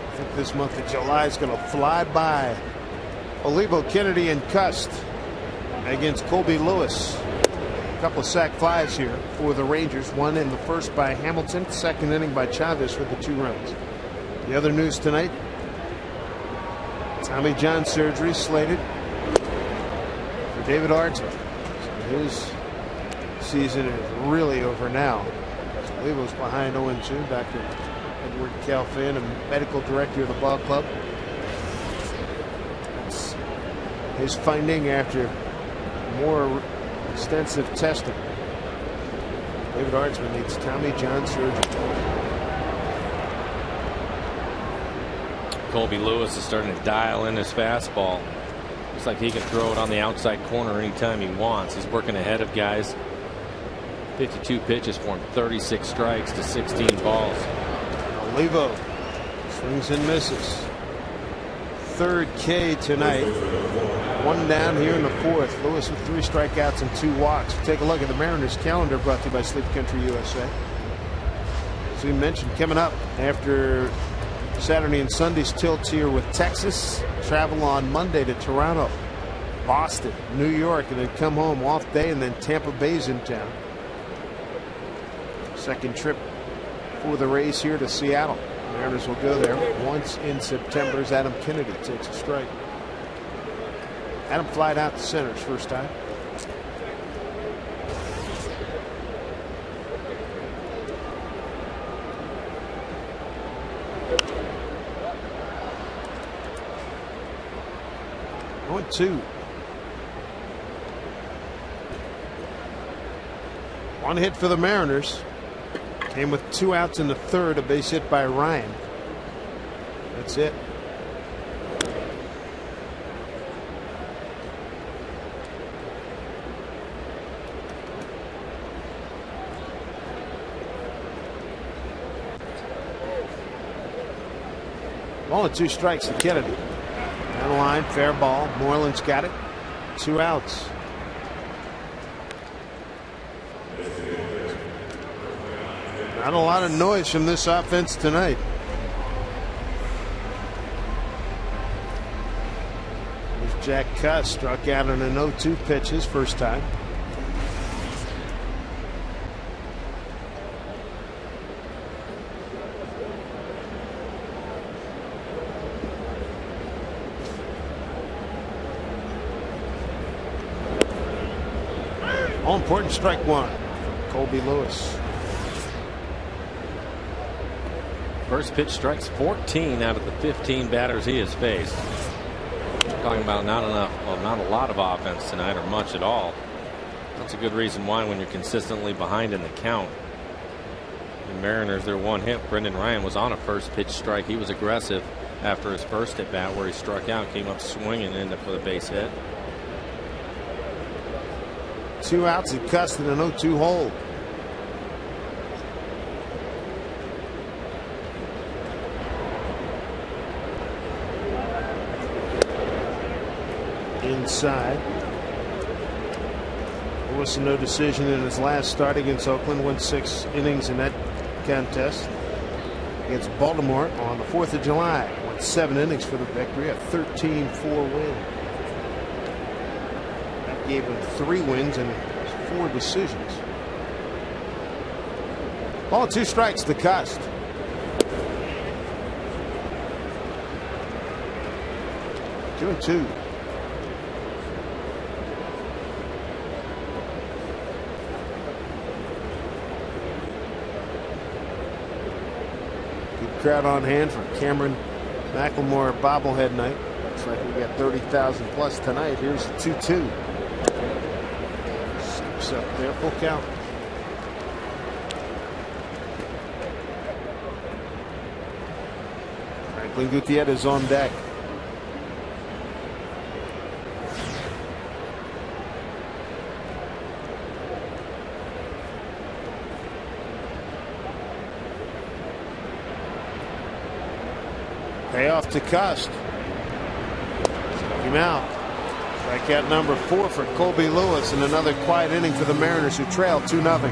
I think this month of July is going to fly by. Olivo, Kennedy, and Cust against Colby Lewis. A couple of sac flies here for the Rangers. One in the first by Hamilton, second inning by Chavez with the 2 runs. The other news tonight, Tommy John surgery slated for David Artsman. His season is really over now. Olivo's behind 0-2. Dr. Edward Calfin, a medical director of the ball club. That's his finding after more extensive testing. David Artsman needs Tommy John surgery. Colby Lewis is starting to dial in his fastball. Looks like he can throw it on the outside corner anytime he wants. He's working ahead of guys. 52 pitches for him, 36 strikes to 16 balls. Olivo swings and misses. Third K tonight. 1 down here in the fourth. Lewis with 3 strikeouts and 2 walks. We'll take a look at the Mariners calendar, brought to you by Sleep Country USA. As we mentioned, coming up after Saturday and Sunday's tilt here with Texas. Travel on Monday to Toronto, Boston, New York, and then come home off day, and then Tampa Bay's in town. Second trip for the Rays here to Seattle. The Mariners will go there once in September as Adam Kennedy takes a strike. Adam flied out to center his first time. Two. One hit for the Mariners. Came with 2 outs in the third, a base hit by Ryan. That's it. Ball and 2 strikes to Kennedy. Down the line, fair ball. Moreland's got it. 2 outs. Not a lot of noise from this offense tonight. There's Jack Cuss, struck out on an 0-2 pitch his first time. All important, strike 1 from Colby Lewis. First pitch strikes 14 out of the 15 batters he has faced. Talking about not a lot of offense tonight, or much at all. That's a good reason why, when you're consistently behind in the count. The Mariners, their one hit, Brendan Ryan, was on a first pitch strike. He was aggressive after his first at bat where he struck out, came up swinging and ended up with a base hit. 2 outs and Cuss in an 0-2 hold. Inside. Lewis, no decision in his last start against Oakland. Went 6 innings in that contest against Baltimore on the 4th of July. Went 7 innings for the victory, a 13-4 win. That gave him 3 wins and 4 decisions. Ball and 2 strikes to Cuss. Two and 2. Crowd on hand for Cameron McLemore bobblehead night. Looks like we got 30,000 plus tonight. Here's the 2-2. Skips up there, full count. Franklin Gutierrez on deck. Payoff to Cuss. Struck him out. Strikeout number 4 for Colby Lewis, and another quiet inning for the Mariners, who trail 2-0.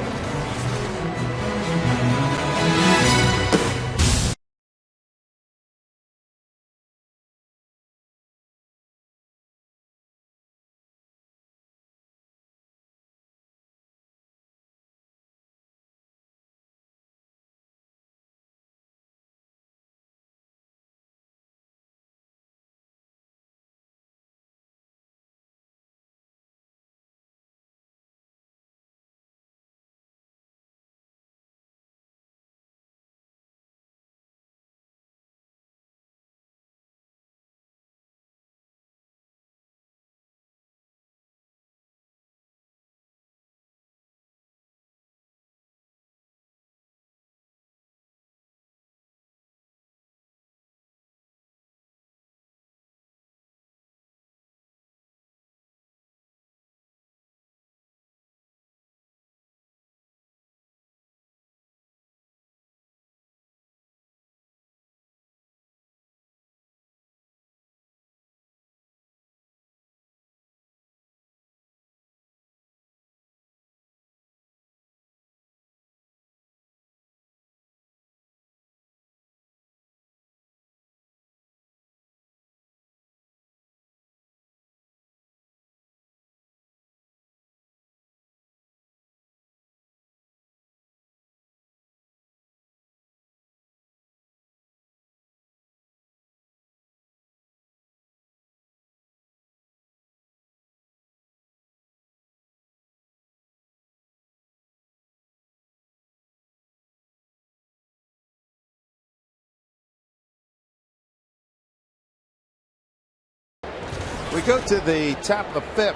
We go to the top of the 5th.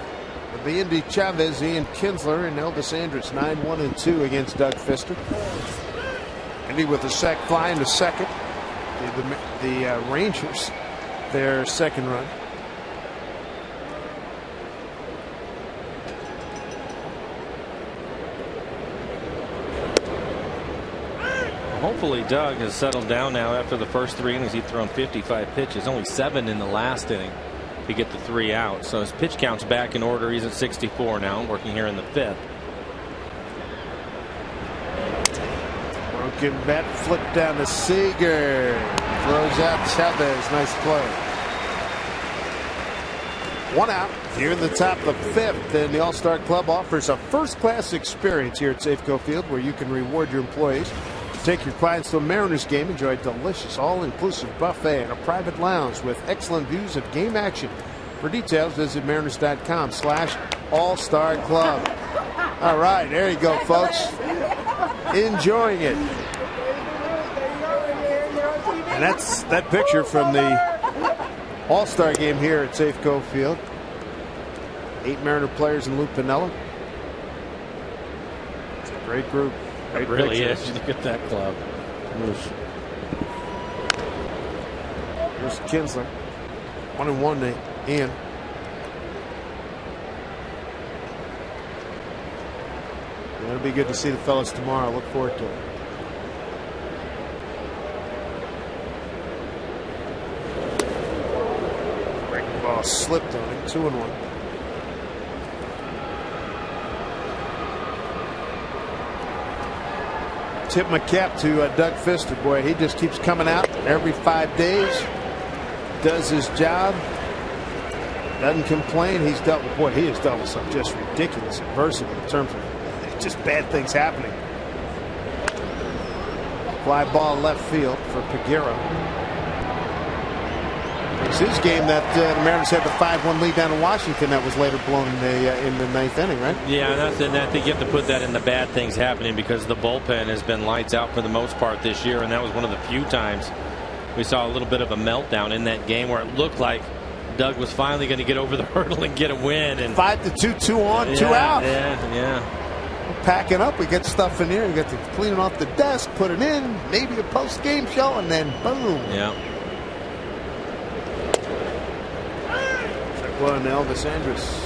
It'll be Indy Chavez, Ian Kinsler, and Elvis Andrus, 9-1-2 against Doug Fister. Indy with a sac fly into second. The Rangers, their second run. hopefully Doug has settled down now after the first 3 innings. He'd thrown 55 pitches, only 7 in the last inning to get the 3 out. So his pitch count's back in order. He's at 64 now, working here in the 5th. Broken bat flip down to Seager. Throws out Chavez. Nice play. 1 out here in the top of the 5th, and the All-Star Club offers a first-class experience here at Safeco Field where you can reward your employees. Take your clients to a Mariners game, enjoy a delicious all-inclusive buffet and a private lounge with excellent views of game action. For details, visit mariners.com/All-Star Club. All right, there you go, folks. Enjoying it. And that's that picture from the All-Star game here at Safeco Field. 8 Mariner players and Lou Piniella. It's a great group. It really is. Look at that club. Here's Kinsler. 1-1 to Ian. It'll be good to see the fellas tomorrow. Look forward to it. Breaking ball slipped on him. 2-1. Tip my cap to Doug Fister. Boy, he just keeps coming out every 5 days. Does his job. Doesn't complain. He's dealt with, boy, he has dealt with some just ridiculous adversity in terms of just bad things happening. Fly ball left field for Peguero. It's his game that the Mariners had the 5-1 lead down in Washington that was later blown in the 9th inning, right? Yeah, and I think you have to put that in the bad things happening because the bullpen has been lights out for the most part this year, and that was one of the few times we saw a little bit of a meltdown in that game where it looked like Doug was finally going to get over the hurdle and get a win. And 5-2, 2 on, 2 out. Yeah. We're packing up. We get stuff in here. We got to clean it off the desk, put it in, maybe a post-game show, and then boom. Yeah. Check one, Elvis Andrus.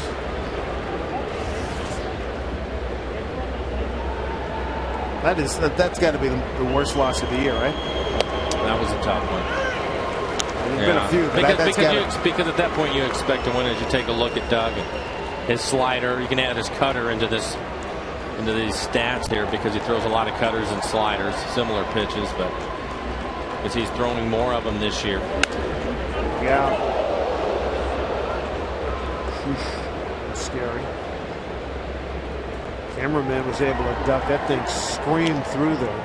That's got to be the worst loss of the year, right? That was a tough one. There's been a few, because at that point you expect to win as you take a look at Doug and his slider. You can add his cutter into these stats here because he throws a lot of cutters and sliders, similar pitches, but because he's throwing more of them this year. Yeah. That's scary. Cameraman was able to duck. That thing screamed through there.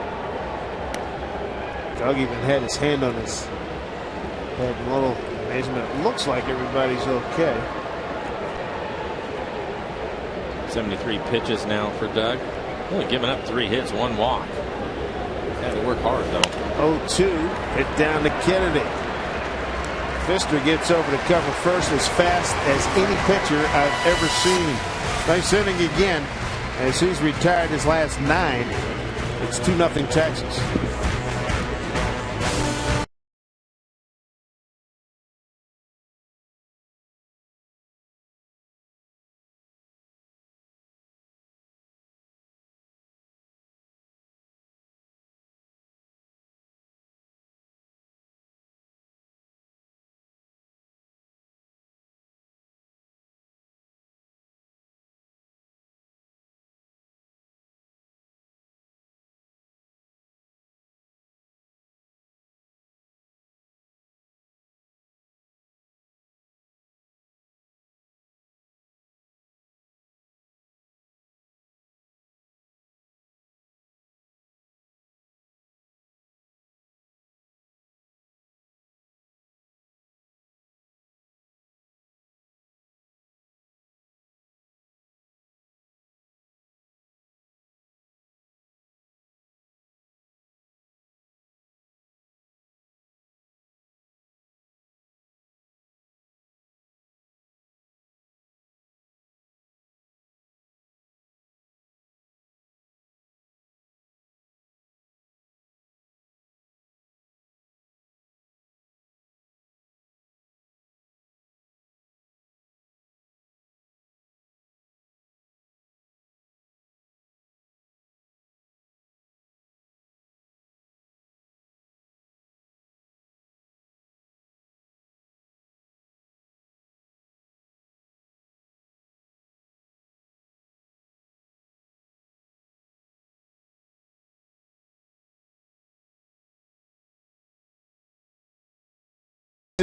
Doug even had his hand on his head. A little amazement. It looks like everybody's okay. 73 pitches now for Doug. Only giving up 3 hits, 1 walk. Had to work hard though. 0-2. Hit down to Kennedy. Pfister gets over to cover first as fast as any pitcher I've ever seen. Nice inning again as he's retired his last 9. It's 2-0 Texas.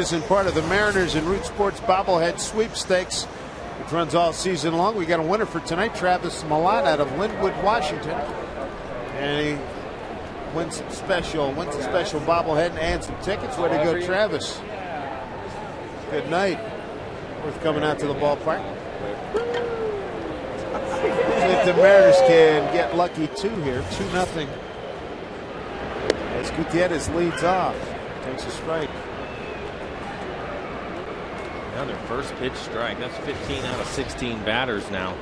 isn't part of the Mariners and Root Sports bobblehead sweepstakes, which runs all season long. We got a winner for tonight, Travis Milan out of Linwood, Washington, and he wins a special bobblehead and some tickets. Way to go, Travis. Good night. Worth coming out to the ballpark. If the Mariners can get lucky too here, 2-0. As Gutierrez leads off, takes a strike. Now their first pitch strike. That's 15 out of 16 batters now.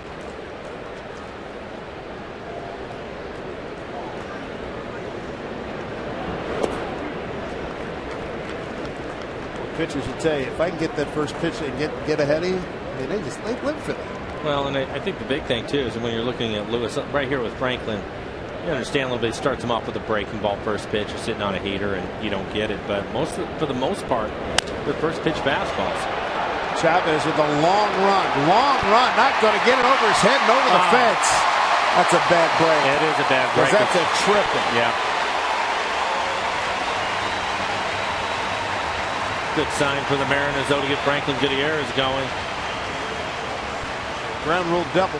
Pitchers will tell you, if I can get that first pitch and get ahead of you, I mean, they live for that. Well, and I think the big thing too is when you're looking at Lewis right here with Franklin, you understand a little bit. He starts him off with a breaking ball first pitch. You're sitting on a heater and you don't get it. But for the most part, the first pitch fastballs. Chavez with a long run, not going to get it over his head and over the fence. That's a bad break. It is a bad break. That's a triple. Yeah. Good sign for the Mariners, though, to get Franklin Gutierrez going. Ground rule double.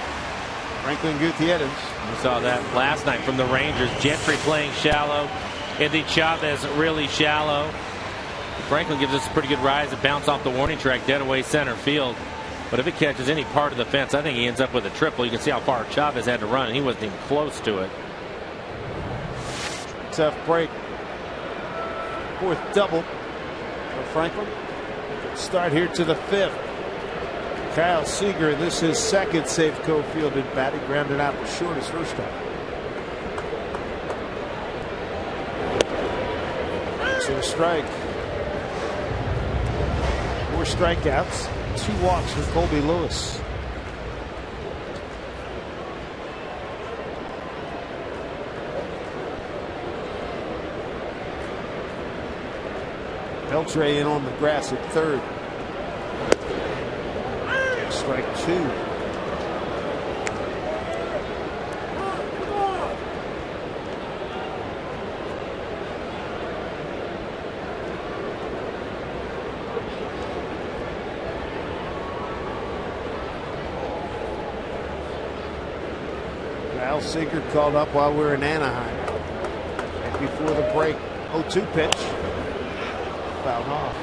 Franklin Gutierrez. We saw that last night from the Rangers. Gentry playing shallow. Andy Chavez really shallow. Franklin gives us a pretty good rise. It bounced off the warning track dead away center field. But if it catches any part of the fence, I think he ends up with a triple. You can see how far Chavez had to run, and he wasn't even close to it. Tough break. Fourth double for Franklin. Start here to the fifth. Kyle Seager, this is his second Safeco fielded bat. He grounded out for short his first time. So a strike. 4 strikeouts, 2 walks for Colby Lewis. Beltre in on the grass at third. Strike 2. Kyle Seager called up while we were in Anaheim. And before the break, 0-2 pitch. Fouled off.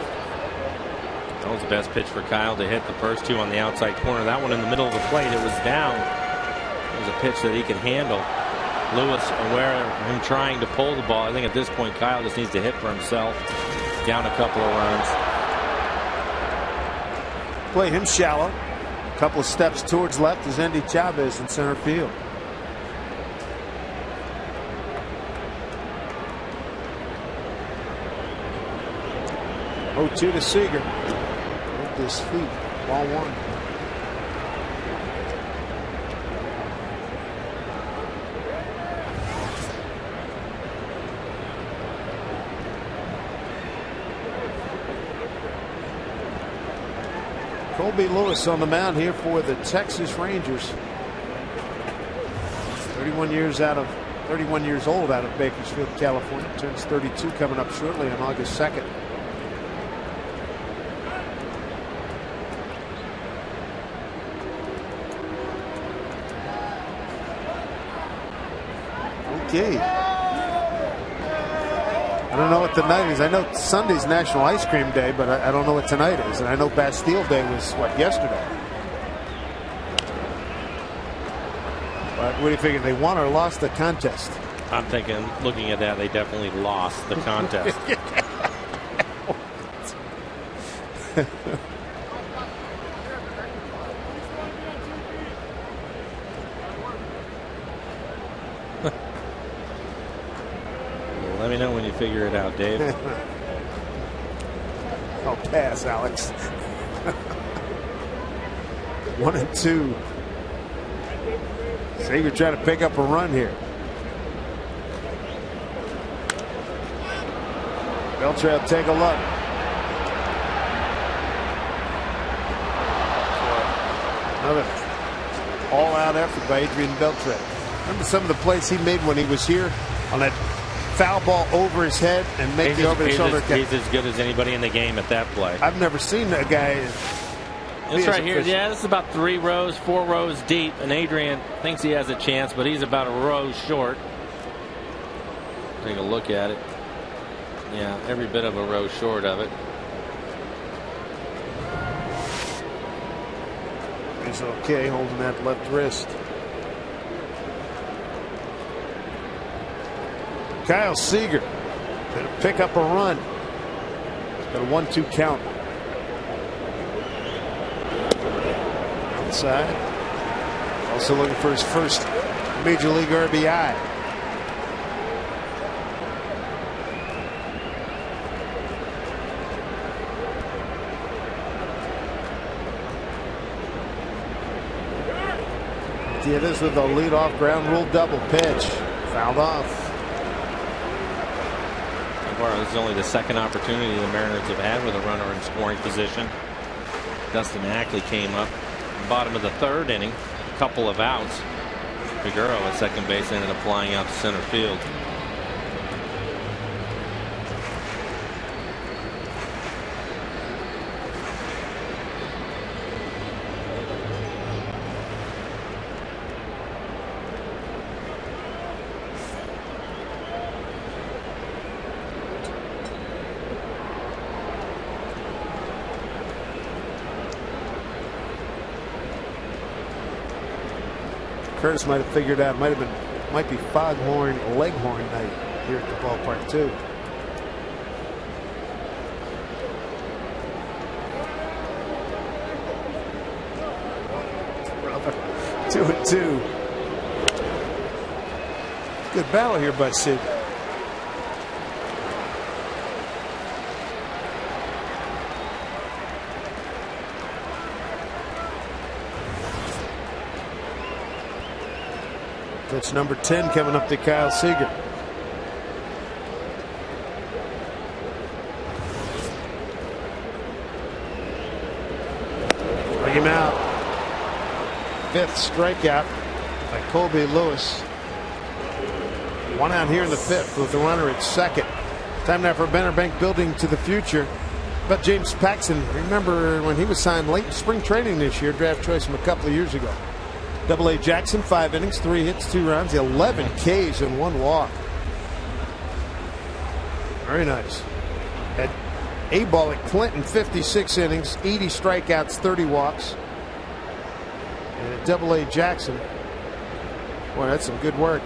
That was the best pitch for Kyle to hit the first 2 on the outside corner. That one in the middle of the plate, it was down. It was a pitch that he could handle. Lewis aware of him trying to pull the ball. I think at this point Kyle just needs to hit for himself. Down a couple of runs. Play him shallow. A couple of steps towards left is Andy Chavez in center field. Oh, 2 to Seager. With his feet. Ball 1. Colby Lewis on the mound here for the Texas Rangers. 31 years old out of Bakersfield, California. Turns 32 coming up shortly on August 2nd. Okay. I don't know what the night is. I know Sunday's National Ice Cream Day, but I don't know what tonight is. And I know Bastille Day was, what, yesterday? But what do you figure? They won or lost the contest? I'm thinking, looking at that, they definitely lost the contest. Let me know when you figure it out, Dave. I'll pass, Alex. 1-2. Seager trying to pick up a run here. Beltre will take a look. Another all-out effort by Adrian Beltre. Remember some of the plays he made when he was here on that foul ball over his head and make the over-the-shoulder catch. He's as good as anybody in the game at that play. I've never seen a guy. This right here, yeah, this is about 4 rows deep, and Adrian thinks he has a chance, but he's about a row short. Take a look at it. Yeah, every bit of a row short of it. He's okay holding that left wrist. Kyle Seager going to pick up a run. Got a 1-2 count. Outside. Also looking for his first Major League RBI. It is with a leadoff ground rule double pitch. Fouled off. So far, this is only the second opportunity the Mariners have had with a runner in scoring position. Dustin Ackley came up bottom of the 3rd inning, a couple of outs. Figueroa at second base ended up flying out to center field. Curtis might have figured out, might be foghorn leghorn night here at the ballpark too. Brother, 2-2. Good battle here by Sid. That's number 10 coming up to Kyle Seager. Bring him out. 5th strikeout by Colby Lewis. 1 out here in the 5th with the runner at second. Time now for Banner Bank building to the future. But James Paxton, remember when he was signed late in spring training this year, draft choice from a couple of years ago. AA Jackson, 5 innings, 3 hits, 2 runs, 11 Ks and 1 walk. Very nice. At A-ball at Clinton, 56 innings, 80 strikeouts, 30 walks. And at AA Jackson, boy, that's some good work.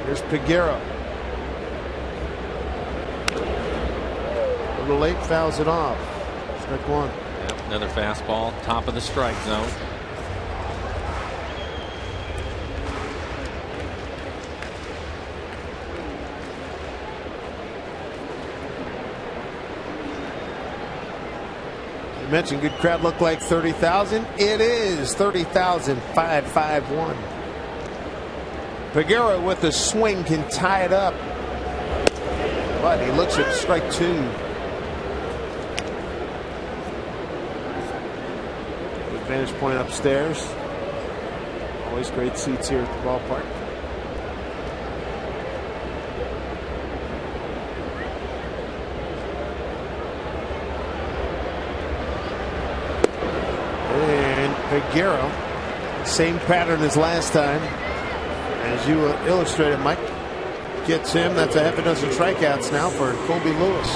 Here's Figueroa. A little late, fouls it off. Strike 1. Another fastball, top of the strike zone. You mentioned good crowd look like 30,000. It is 30,551. Figueroa with a swing can tie it up. But he looks at strike 2. Vantage point upstairs. Always great seats here at the ballpark. And Figueroa, same pattern as last time. As you illustrated, Mike, gets him. That's a half a dozen strikeouts now for Colby Lewis.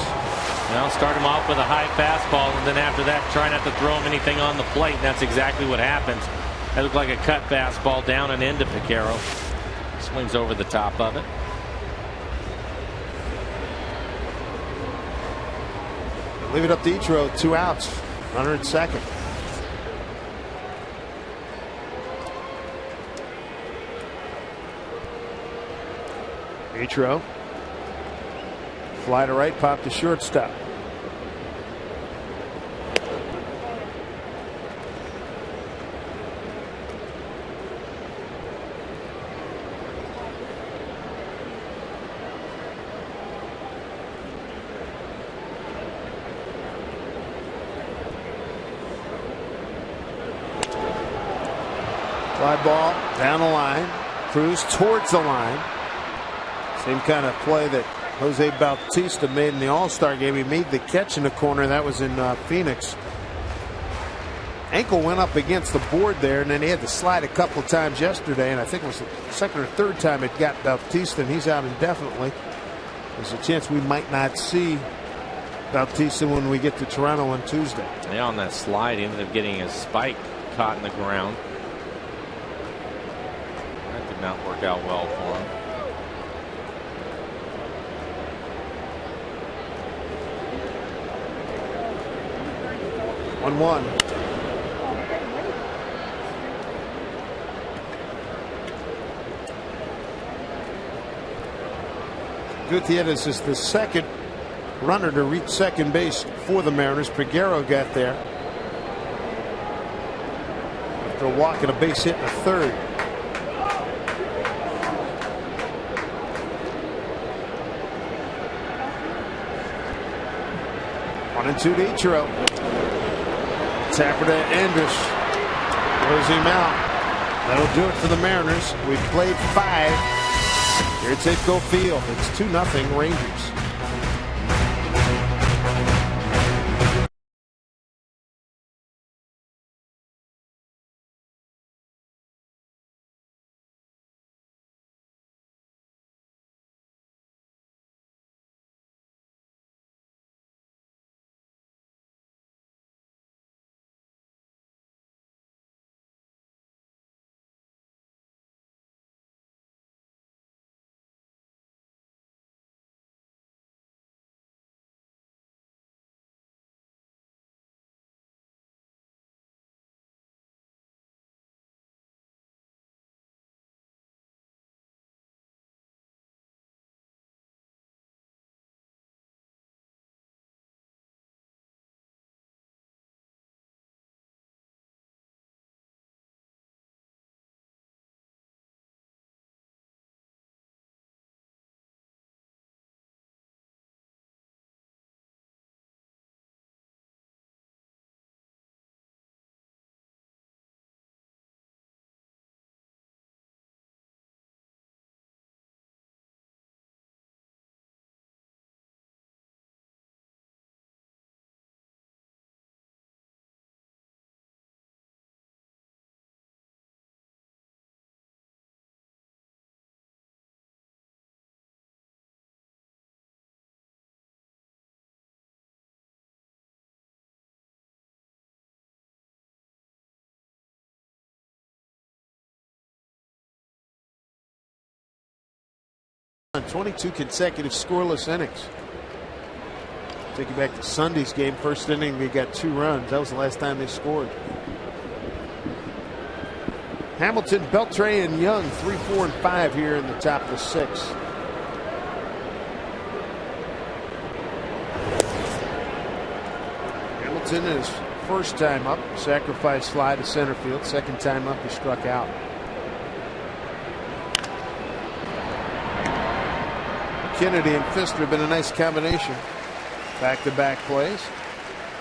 Well, start him off with a high fastball, and then after that, try not to throw him anything on the plate. And that's exactly what happens. That looked like a cut fastball down and into Figueroa. Swings over the top of it. Leave it up to Ichiro. 2 outs. Runner at second. Ichiro. Fly to right, pop to shortstop. Fly ball down the line. Cruz towards the line. Same kind of play that Jose Bautista made in the All-Star game. He made the catch in the corner. That was in Phoenix. Ankle went up against the board there, and then he had to slide a couple of times yesterday, and I think it was the second or third time it got Bautista, and he's out indefinitely. There's a chance we might not see Bautista when we get to Toronto on Tuesday. Yeah, on that slide, he ended up getting his spike caught in the ground. That did not work out well for him. One. Gutierrez is the second runner to reach second base for the Mariners. Peguero got there after a walk and a base hit in the third. One and two to Ichiro. Tapper to Andrus. Throws him out. That'll do it for the Mariners. We played 5. Here at Safeco Field. It's 2-0 Rangers. On 22 consecutive scoreless innings. Take you back to Sunday's game. First inning, they got 2 runs. That was the last time they scored. Hamilton, Beltre, and Young 3, 4, and 5 here in the top of the 6th. Hamilton is first time up. Sacrifice fly to center field. Second time up, he struck out. Kennedy and Fister have been a nice combination. Back-to-back plays.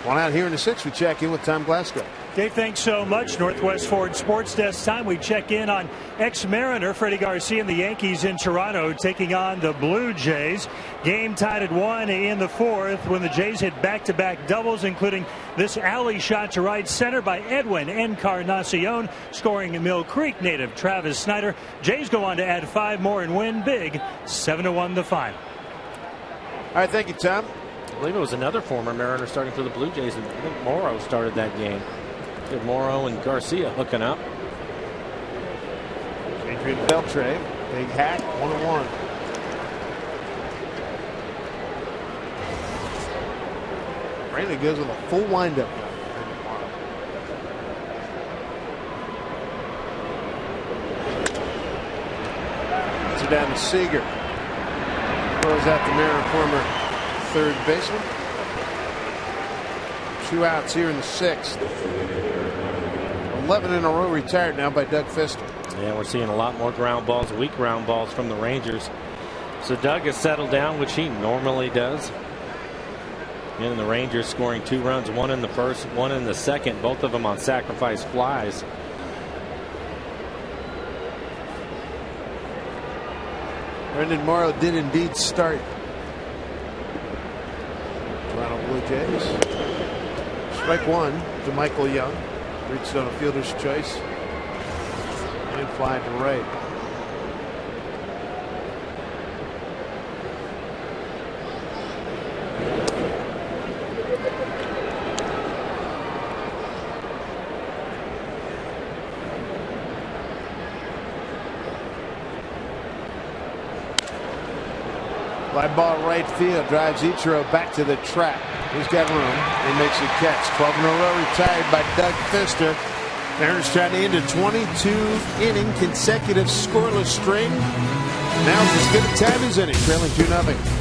One out here in the 6th. We check in with Tom Glasgow. Dave, thanks so much. Northwest Ford Sports Desk time. We check in on ex-Mariner Freddie Garcia and the Yankees in Toronto taking on the Blue Jays. Game tied at 1 in the 4th when the Jays hit back-to-back doubles, including this alley shot to right center by Edwin Encarnacion, scoring Mill Creek native Travis Snyder. Jays go on to add 5 more and win big, 7-1 the final. All right, thank you, Tom. I believe it was another former Mariner starting for the Blue Jays, and I think Morrow started that game. Morrow and Garcia hooking up. Adrian Beltre, big hack, 1-1. Brandon goes with a full windup. Puts it down to Seager. Throws out the Mariner former third baseman. 2 outs here in the 6th. 11 in a row retired now by Doug Fister. Yeah, we're seeing a lot more ground balls, weak ground balls from the Rangers. So Doug has settled down, which he normally does. And the Rangers scoring 2 runs, 1 in the 1st, 1 in the 2nd, both of them on sacrifice flies. Brendan Morrow did indeed start Toronto Blue Jays. Strike one to Michael Young. Reached on a fielder's choice. And fly to right. Fly ball right field, drives Ichiro back to the track. He's got room. He makes a catch. 12 in a row retired by Doug Fister. Mariners trying to end a 22-inning consecutive scoreless string. Now's as good a time as any, trailing 2-0.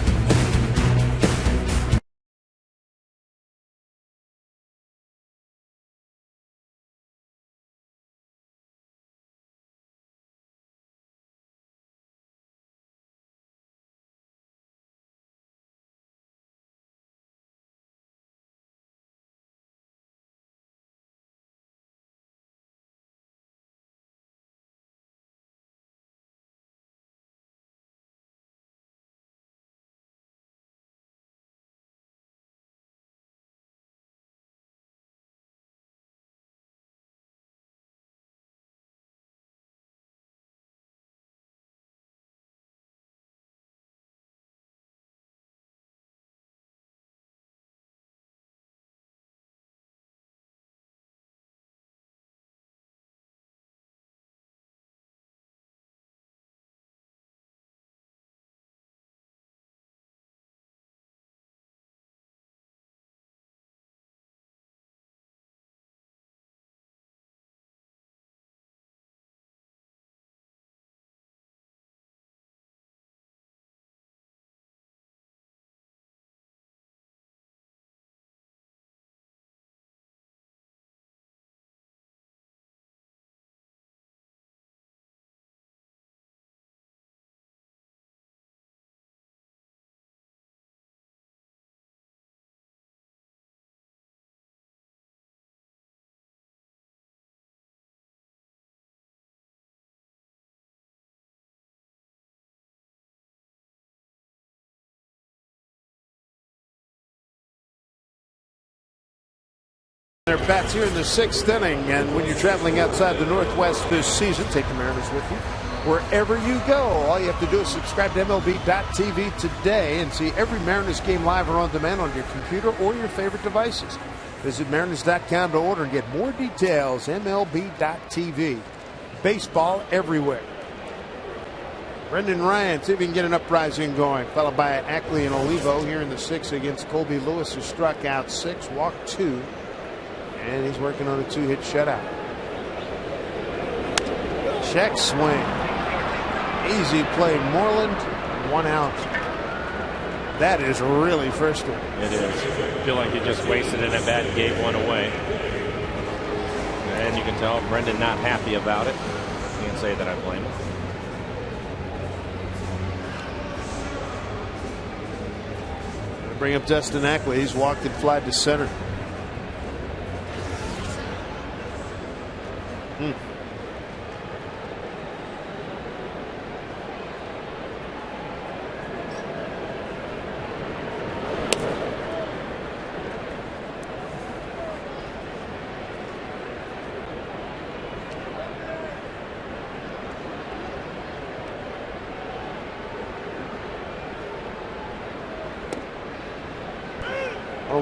Their bats here in the 6th inning, and when you're traveling outside the Northwest this season, take the Mariners with you wherever you go. All you have to do is subscribe to MLB.tv today and see every Mariners game live or on demand on your computer or your favorite devices. Visit Mariners.com to order and get more details. MLB.tv. Baseball everywhere. Brendan Ryan, see if he can get an uprising going, followed by Ackley and Olivo here in the 6th against Colby Lewis, who struck out 6, walked 2. And he's working on a 2-hit shutout. Check swing. Easy play. Moreland, 1 out. That is really frustrating. It is. I feel like he just wasted it at bat and gave one away. And you can tell Brendan not happy about it. Can't say that I blame him. Bring up Dustin Ackley. He's walked and flied to center.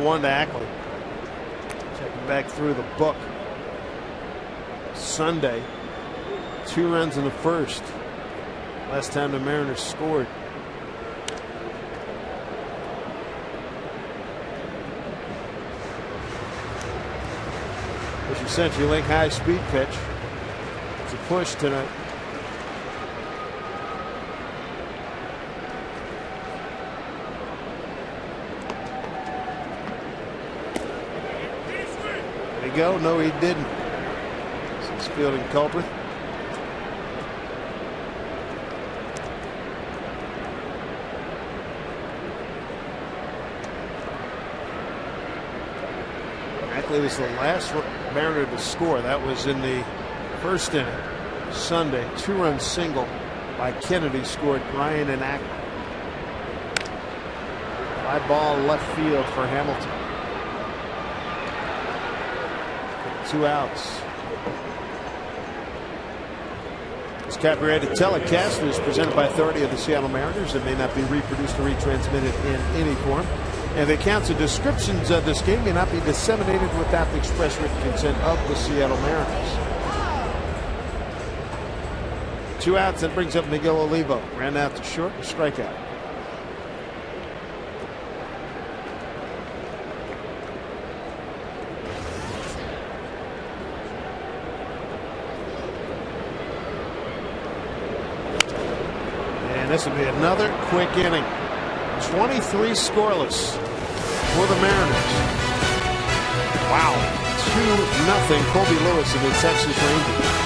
One to Ackley. Checking back through the book. Sunday, 2 runs in the 1st. Last time the Mariners scored. This is CenturyLink high-speed pitch. It's a push tonight. Go? No, he didn't. He's fielding culprit. Ackley was the last Mariner to score. That was in the 1st inning. Sunday, 2-run single by Kennedy scored Ryan and Ackley. Fly ball left field for Hamilton. 2 outs. This copyrighted telecast is presented by authority of the Seattle Mariners and may not be reproduced or retransmitted in any form. And the accounts and descriptions of this game may not be disseminated without the express written consent of the Seattle Mariners. 2 outs. That brings up Miguel Olivo. Ran out to short, a strikeout. This will be another quick inning. 23 scoreless for the Mariners. Wow. 2-0 Colby Lewis of the Texas Rangers.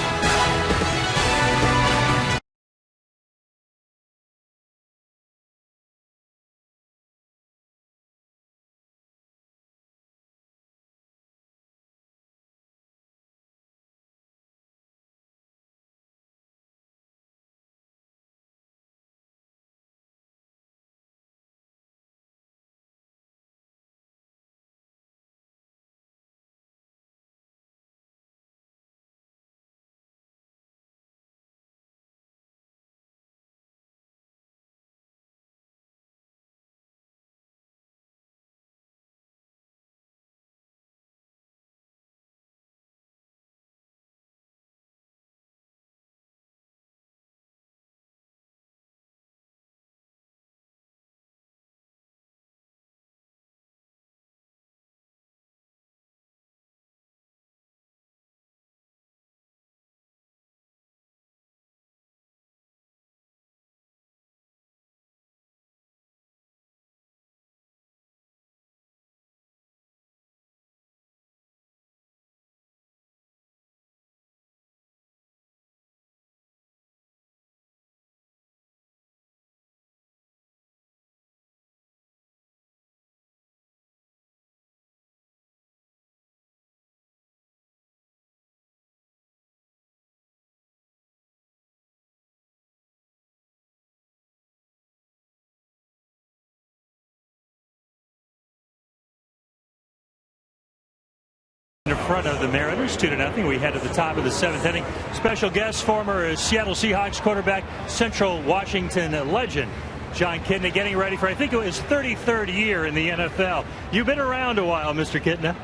In front of the Mariners, 2-0. We head to the top of the 7th inning. Special guest, former Seattle Seahawks quarterback, Central Washington legend, John Kidna, getting ready for, I think it was his 33rd year in the NFL. You've been around a while, Mr. Kidna.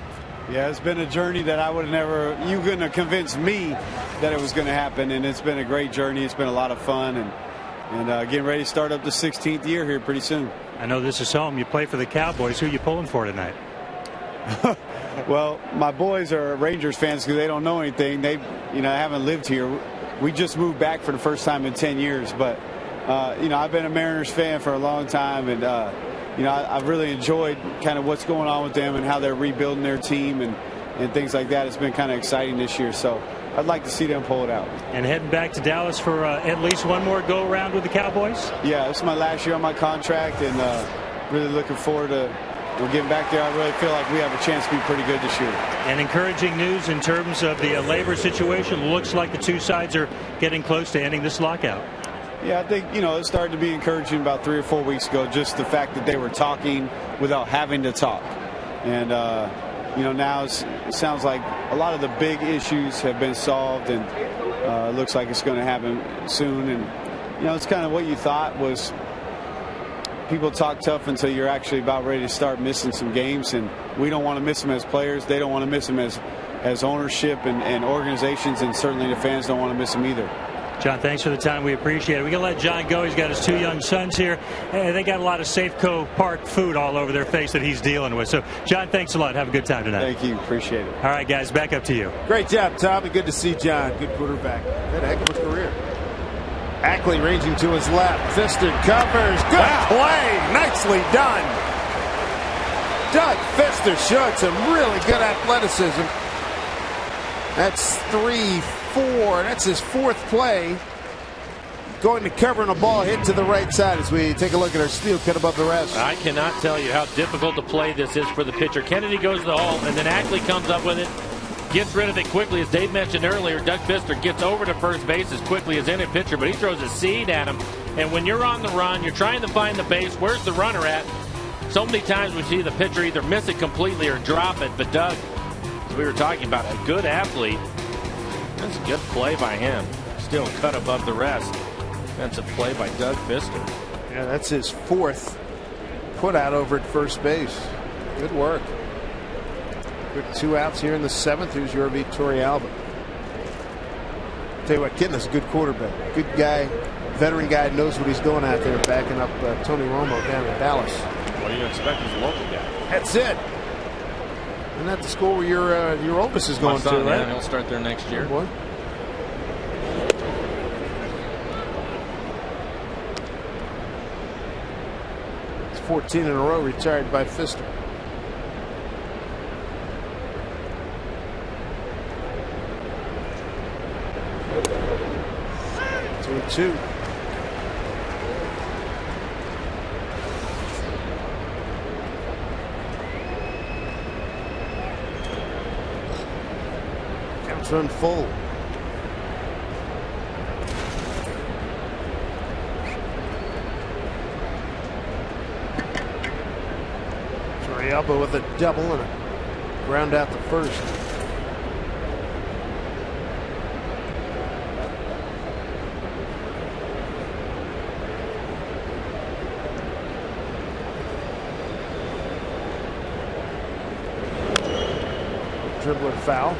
Yeah, it's been a journey that I would have never, you couldn't have convinced me that it was going to happen, and it's been a great journey. It's been a lot of fun, and getting ready to start up the 16th year here pretty soon. I know this is home. You play for the Cowboys. Who are you pulling for tonight? Well, my boys are Rangers fans because they don't know anything. They, haven't lived here. We just moved back for the first time in 10 years. But, I've been a Mariners fan for a long time. And, I've really enjoyed kind of what's going on with them and how they're rebuilding their team and things like that. It's been kind of exciting this year. So I'd like to see them pull it out. And heading back to Dallas for at least one more go-around with the Cowboys? Yeah, this is my last year on my contract, and really looking forward to getting back there. I really feel like we have a chance to be pretty good this year. And encouraging news in terms of the labor situation. Looks like the two sides are getting close to ending this lockout. Yeah, I think, it started to be encouraging about 3 or 4 weeks ago, just the fact that they were talking without having to talk. And, now it sounds like a lot of the big issues have been solved, and it looks like it's going to happen soon. And, it's kind of what you thought was people talk tough until you're actually about ready to start missing some games, and we don't want to miss them as players. They don't want to miss them as ownership and organizations, and certainly the fans don't want to miss them either. John, thanks for the time. We appreciate it. We're going to let John go. He's got his 2 young sons here. They got a lot of Safeco Park food all over their face that he's dealing with. So, John, thanks a lot. Have a good time tonight. Thank you. Appreciate it. All right, guys, back up to you. Great job, Tommy. Good to see John. Good quarterback. Had a heck of a career. Ackley ranging to his left. Pfister covers. Good play. Nicely done. Doug Pfister showed some really good athleticism. That's 3-4. That's his 4th play. Going to covering a ball hit to the right side as we take a look at our steel cut above the rest. I cannot tell you how difficult to play this is for the pitcher. Kennedy goes to the hole, and then Ackley comes up with it. gets rid of it quickly. As Dave mentioned earlier, Doug Pfister gets over to first base as quickly as any pitcher, but he throws a seed at him. And when you're on the run, you're trying to find the base. Where's the runner at? So many times we see the pitcher either miss it completely or drop it. But Doug, as we were talking about, a good athlete. That's a good play by him. Still cut above the rest. That's a play by Doug Pfister. Yeah, that's his fourth put out over at first base. Good work. Quick 2 outs here in the 7th. Here's your Torrealba. Tell you what, Kitna's a good quarterback. Good guy, veteran guy, knows what he's doing out there, backing up Tony Romo down in Dallas. What do you expect as a local guy? That's it. Isn't that the school where your oldest is going to, right? Yeah, he'll start there next year. Oh, boy. It's 14 in a row retired by Pfister. 2-2. Counts run full. Torrealba with a double and a ground out to first. Dribbler foul.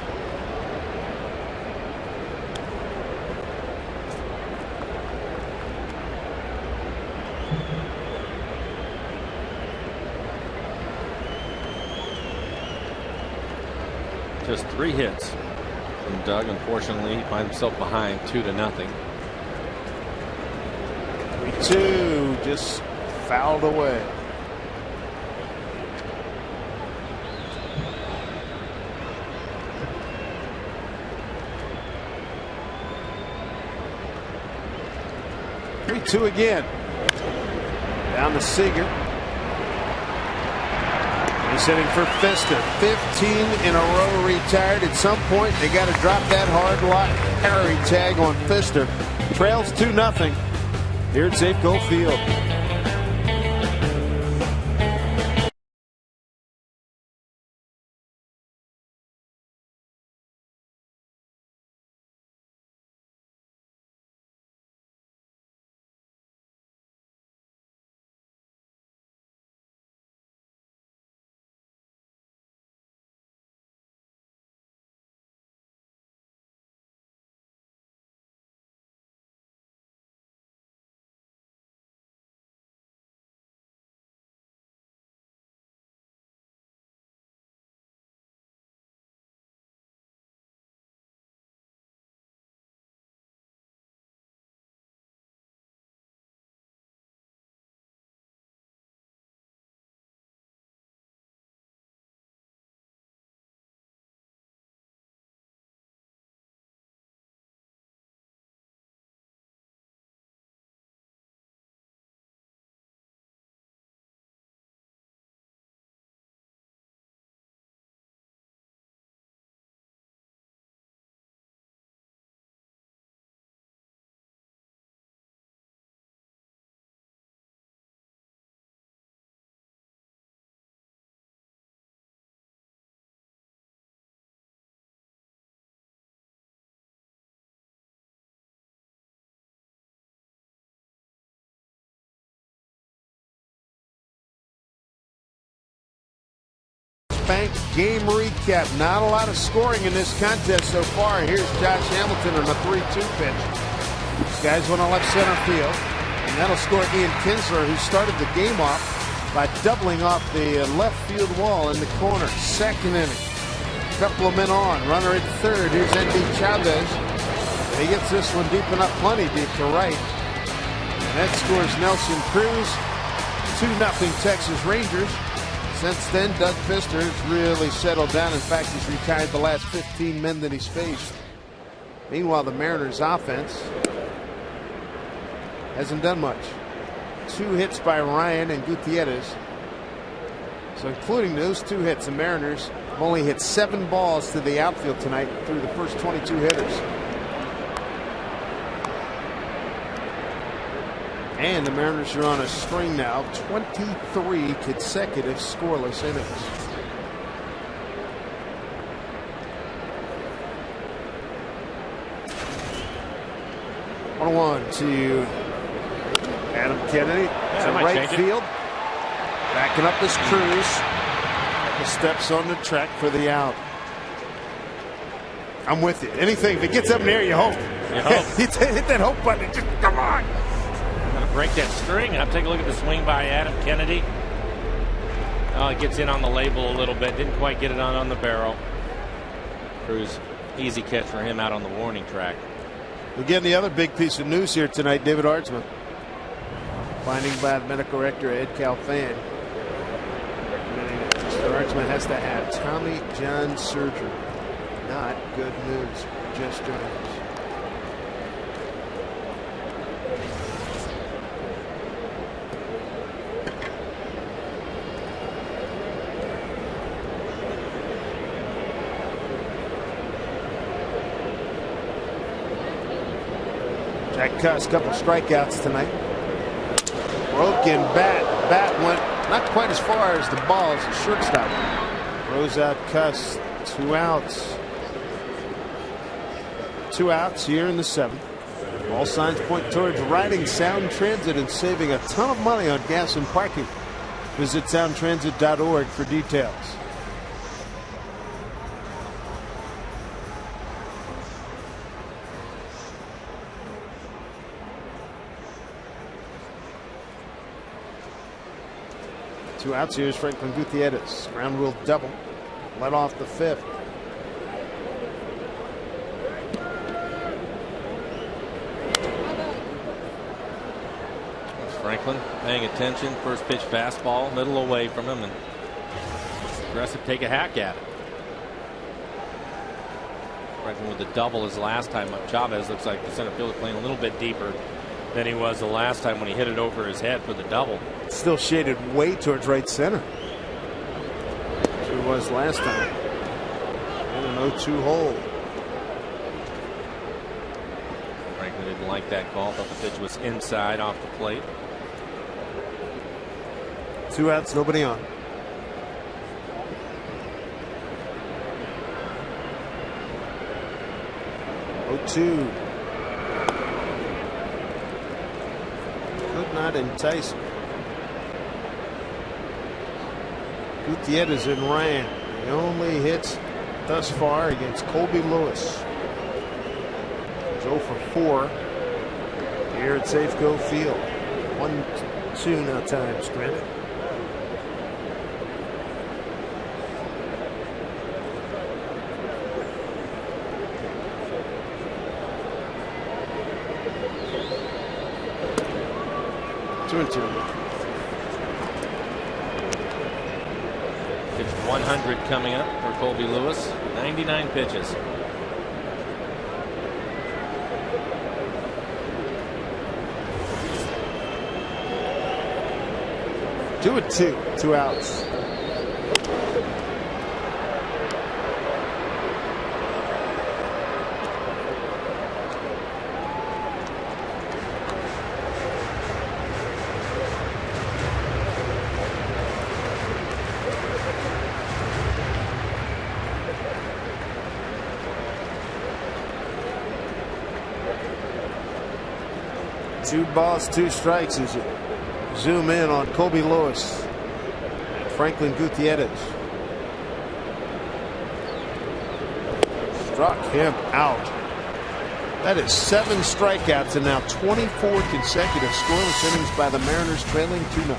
Just 3 hits from Doug. Unfortunately, he finds himself behind 2-0. 3-2, just fouled away. Two again. Down to Seager. He's hitting for Pfister. 15 in a row retired. At some point, they got to drop that hard lot carry tag on Pfister. Trails 2-0 here at Safeco Field. Bank game recap. Not a lot of scoring in this contest so far. Here's Josh Hamilton on a 3-2 pitch. These guys went on left center field, and that'll score Ian Kinsler, who started the game off by doubling off the left field wall in the corner. Second inning. Couple of men on. Runner at third. Here's Andy Chavez. He gets this one deep enough, plenty deep to right. And that scores Nelson Cruz. 2-0 Texas Rangers. Since then, Doug Pfister has really settled down. In fact, he's retired the last 15 men that he's faced. Meanwhile, the Mariners' offense hasn't done much. 2 hits by Ryan and Gutierrez. So including those 2 hits, the Mariners have only hit 7 balls to the outfield tonight through the first 22 hitters. And the Mariners are on a string now, 23 consecutive scoreless innings. One to Adam Kennedy to right field. Backing up his Cruz. He steps on the track for the out. I'm with you. Anything, if it gets up in the air, you hope. You hope. Hit that hope button. Just come on. Gonna break that string up. Take a look at the swing by Adam Kennedy. Oh, it gets in on the label a little bit. Didn't quite get it on the barrel. Cruz, easy catch for him out on the warning track. Again, the other big piece of news here tonight, David Artsman. Finding by medical director Ed Calfan. Mr. Artsman has to have Tommy John surgery. Not good news for Jess Jones. Jack Cuss, couple strikeouts tonight. Broken bat. Bat went not quite as far as the ball as the shortstop. Throws out Cuss. 2 outs. 2 outs here in the 7th. All signs point towards riding Sound Transit and saving a ton of money on gas and parking. Visit soundtransit.org for details. Two outs here is Franklin Gutierrez. Ground rule double. Led off the 5th. Franklin paying attention. First pitch fastball, middle away from him, and aggressive take a hack at it. Franklin with the double his last time up. Chavez looks like the center fielder playing a little bit deeper than he was the last time when he hit it over his head for the double. Still shaded way towards right center. Sure was last time. And an 0-2 hole. Franklin didn't like that call. Thought the pitch was inside off the plate. 2 outs, nobody on. Oh, 2. Could not entice him. Gutierrez in Ryan. He only hits thus far against Colby Lewis. He's 0 for 4 here at Safeco Field. 1-2 now times granted. Pitch 100 coming up for Colby Lewis. 99 pitches. Two and 2. 2 outs. Two balls, 2 strikes as you zoom in on Colby Lewis and Franklin Gutierrez. Struck him out. That is 7 strikeouts and now 24 consecutive scoreless innings by the Mariners, trailing 2-0.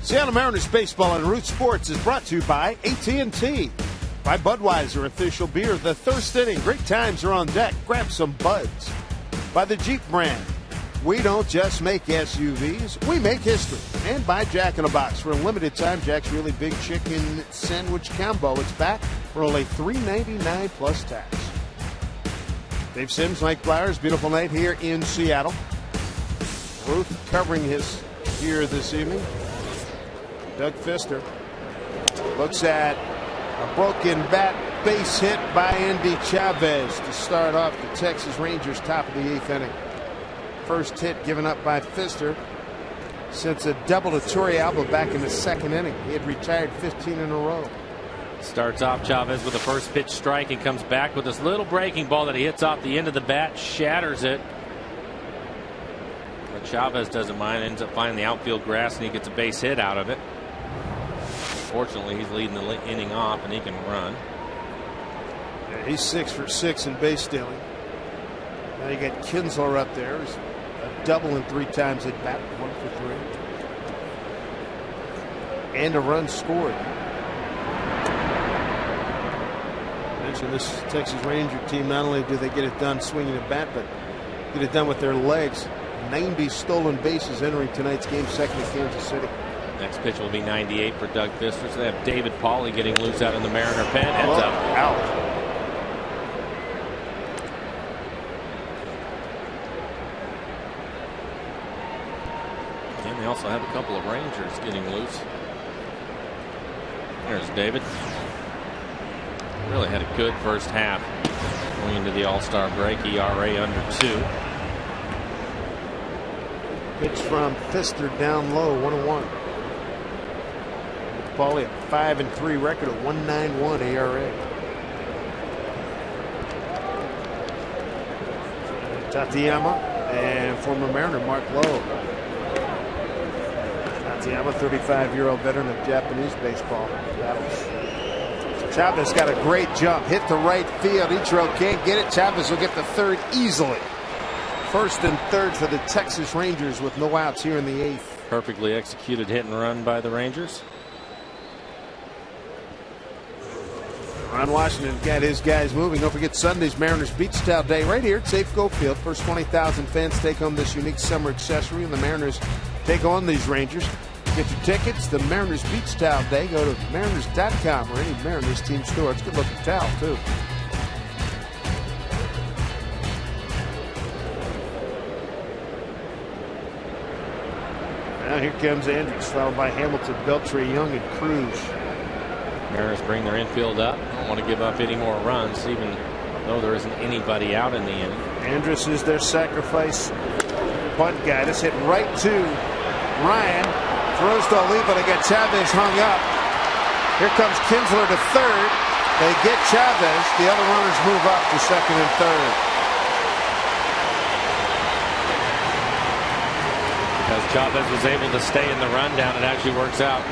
Seattle Mariners baseball on Root Sports is brought to you by AT&T. By Budweiser, official beer. The Thirst Inning. Great times are on deck. Grab some buds. By the Jeep brand. We don't just make SUVs, we make history. And by Jack in the Box. For a limited time, Jack's Really Big Chicken Sandwich Combo. It's back for only $3.99 plus tax. Dave Sims, Mike Flowers, beautiful night here in Seattle. Ruth covering his here this evening. Doug Fister looks at a broken bat, base hit by Andy Chavez to start off the Texas Rangers top of the 8th inning. First hit given up by Fister since a double to Torrealba back in the 2nd inning. He had retired 15 in a row. Starts off Chavez with a first pitch strike and comes back with this little breaking ball that he hits off the end of the bat, shatters it. But Chavez doesn't mind, ends up finding the outfield grass, and he gets a base hit out of it. Fortunately, he's leading the inning off, and he can run. Yeah, he's 6 for 6 in base stealing. Now you got Kinsler up there. He's a double and 3 times at bat, 1 for 3. And a run scored. I mentioned this Texas Ranger team, not only do they get it done swinging a bat, but get it done with their legs. 90 stolen bases entering tonight's game, second in Kansas City. Next pitch will be 98 for Doug Fister. So they have David Pauly getting loose out in the Mariner pen. Ends up out. And they also have a couple of Rangers getting loose. There's David. Really had a good first half going into the All-Star break. ERA under 2. Pitch from Fister down low, 1-1. Pauly a 5-3 record, a 1.91 ERA. Tateyama and former Mariner Mark Lowe. Tateyama, 35-year-old veteran of Japanese baseball battles. Chavez got a great jump, hit the right field. Ichiro can't get it. Chavez will get the third easily. First and third for the Texas Rangers with no outs here in the 8th. Perfectly executed hit and run by the Rangers. Ron Washington got his guys moving. Don't forget Sunday's Mariners Beach Towel Day right here at Safeco Field. First 20,000 fans take home this unique summer accessory, and the Mariners take on these Rangers. Get your tickets. The Mariners Beach Towel Day. Go to mariners.com or any Mariners team store. It's a good looking towel, too. Now here comes Andrews, followed by Hamilton, Beltre, Young, and Cruz. Mariners bring their infield up. Don't want to give up any more runs, even though there isn't anybody out in the inning. Andrus is their sacrifice bunt guy. This hit right to Ryan. Throws to Oliva. They got Chavez hung up. Here comes Kinsler to third. They get Chavez. The other runners move up to second and third. Because Chavez was able to stay in the rundown, it actually works out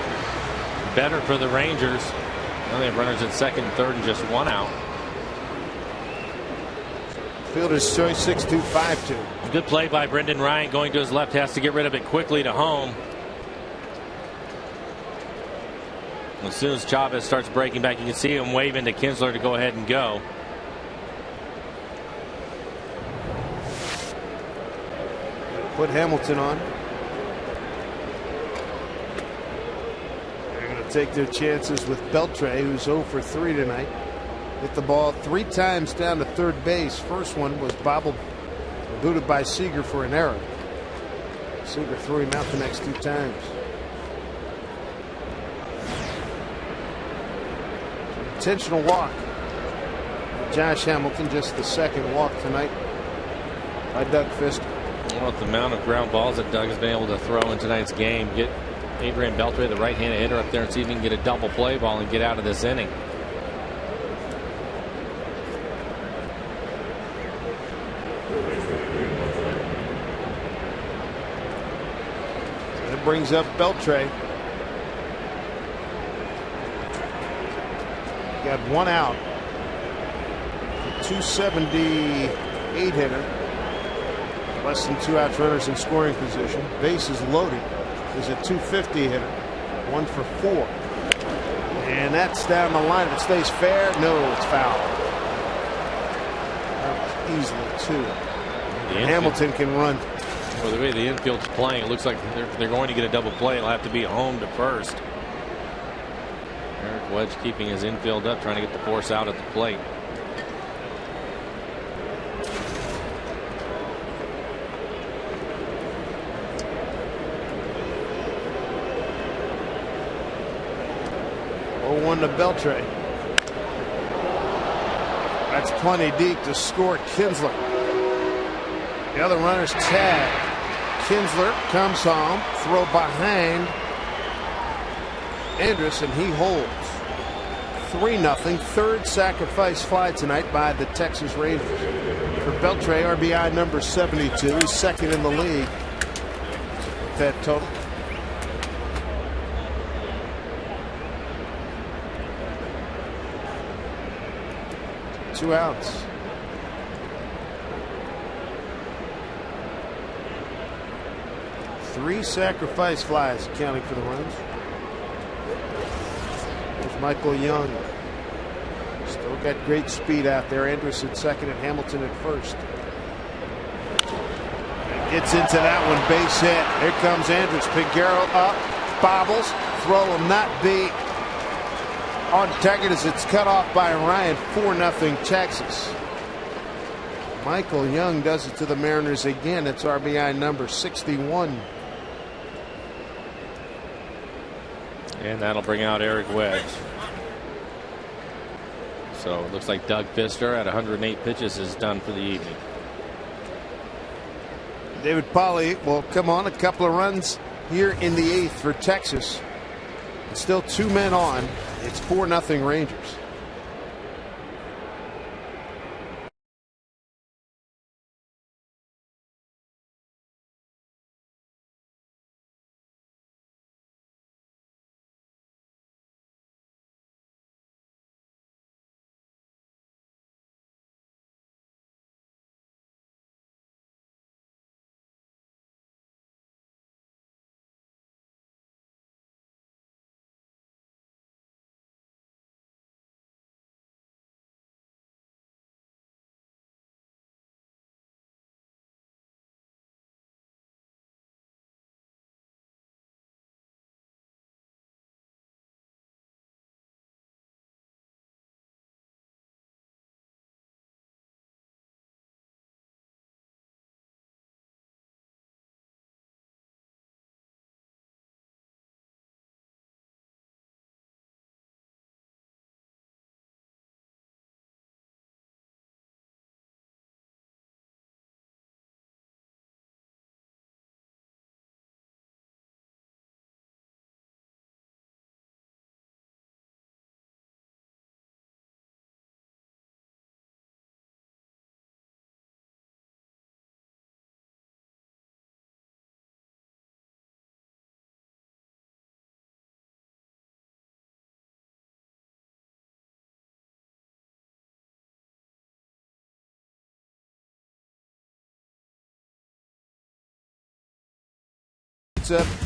better for the Rangers. Now they have runners at second and third and just 1 out. Fielder's choice 6-2-5-2. Good play by Brendan Ryan, going to his left, has to get rid of it quickly to home. As soon as Chavez starts breaking back, you can see him waving to Kinsler to go ahead and go. Put Hamilton on. They're going to take their chances with Beltre, who's 0 for 3 tonight. Hit the ball 3 times down to third base. First one was bobbled, booted by Seager for an error. Seager threw him out the next 2 times. Intentional walk. Josh Hamilton, just the second walk tonight by Doug Fister. Well, the amount of ground balls that Doug has been able to throw in tonight's game, get Adrian Beltre, the right-handed hitter, up there and see if he can get a double play ball and get out of this inning. That brings up Beltre. Got 1 out. 278 hitter. Less than 2 outs, runners in scoring position. Bases loaded. Is a 250 hitter. 1 for 4. And that's down the line. If it stays fair, no, it's foul. That was easily 2. Hamilton can run. Well, the way the infield's playing, it looks like they're going to get a double play. It'll have to be home to first. Eric Wedge keeping his infield up, trying to get the force out at the plate. One to Beltre. That's plenty deep to score Kinsler. The other runner's tag. Kinsler comes home. Throw behind Andrus, and he holds. 3-0. Third sacrifice fly tonight by the Texas Rangers. For Beltre, RBI number 72. He's second in the league. That total. 2 outs. Three sacrifice flies accounting for the runs. There's Michael Young. Still got great speed out there. Andrus at second and Hamilton at first. Gets into that one, base hit. Here comes Andrus. Piguero up, bobbles. Throw will not be on target as it's cut off by Ryan. 4-0 Texas. Michael Young does it to the Mariners again. It's RBI number 61. And that'll bring out Eric Wedge. So it looks like Doug Fister at 108 pitches is done for the evening. David Pauley will come on. A couple of runs here in the 8th for Texas. It's still 2 men on. It's 4-0 Rangers.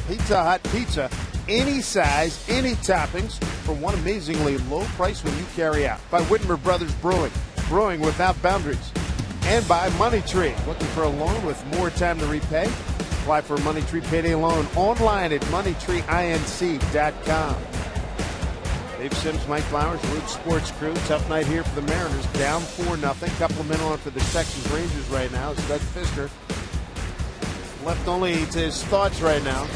Pizza Hut pizza, any size, any toppings, for one amazingly low price when you carry out. By Whitmer Brothers Brewing, brewing without boundaries. And by Money Tree, looking for a loan with more time to repay? Apply for a Money Tree payday loan online at moneytreeinc.com. Dave Sims, Mike Flowers, Root Sports Crew. Tough night here for the Mariners, down 4-0. Couple of men on for the Texas Rangers right now. It's Doug Fister. Left only to his thoughts right now.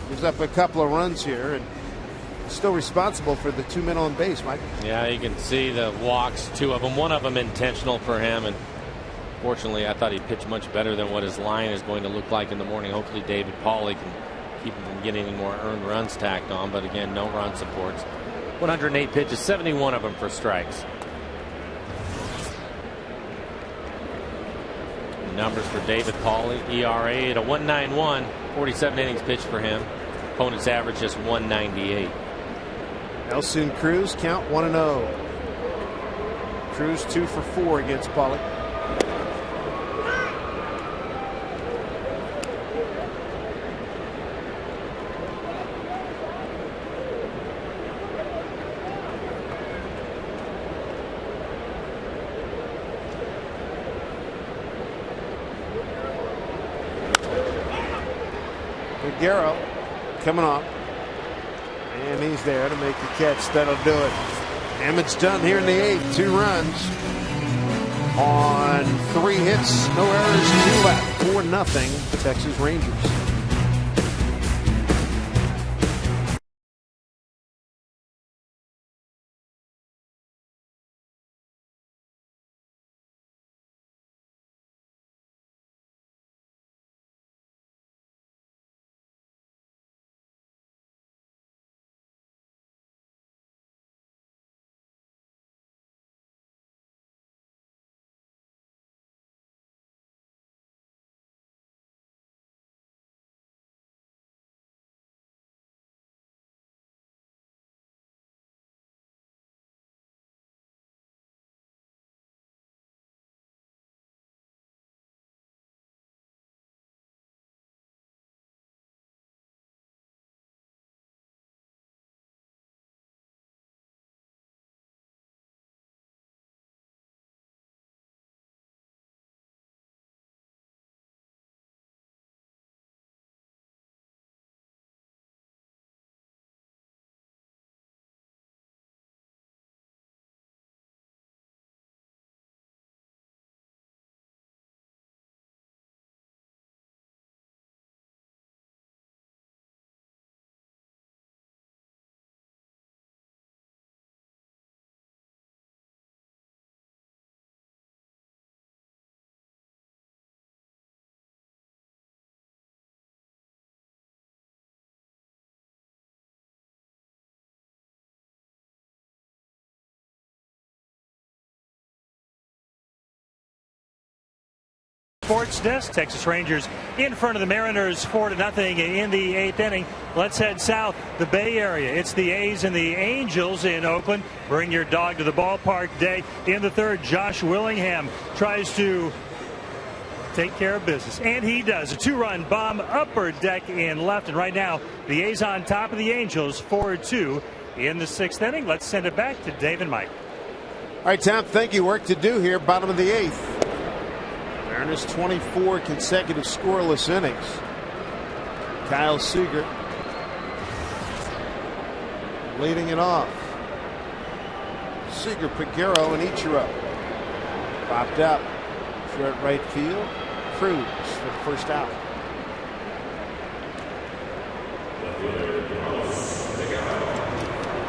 Gives up a couple of runs here and still responsible for the 2 men on base, Mike. Yeah, you can see the walks, 2 of them. One of them intentional for him. And fortunately, I thought he pitched much better than what his line is going to look like in the morning. Hopefully, David Pauley can keep him from getting any more earned runs tacked on. But again, no run supports. 108 pitches, 71 of them for strikes. Numbers for David Pauley. ERA at a 1.91. 47 innings pitched for him. Opponent's average just 198. Nelson Cruz, count 1-0. Cruz 2 for 4 against Pauley. Figueroa coming off. And he's there to make the catch. That'll do it. Damage done here in the 8th. 2 runs on 3 hits. No errors, 2 left. 4-0 Texas Rangers. Sports Desk. Texas Rangers in front of the Mariners 4-0 in the 8th inning. Let's head south, the Bay Area. It's the A's and the Angels in Oakland. Bring your dog to the ballpark day. In the 3rd, Josh Willingham tries to take care of business, and he does. A 2-run bomb upper deck in left, and right now the A's on top of the Angels 4-2 in the 6th inning. Let's send it back to Dave and Mike. All right, Tom, thank you. Work to do here. Bottom of the 8th. Mariners 24 consecutive scoreless innings. Kyle Seager leading it off. Seager, Figueroa, and Ichiro. Popped up. Short right field. Cruz for the first out.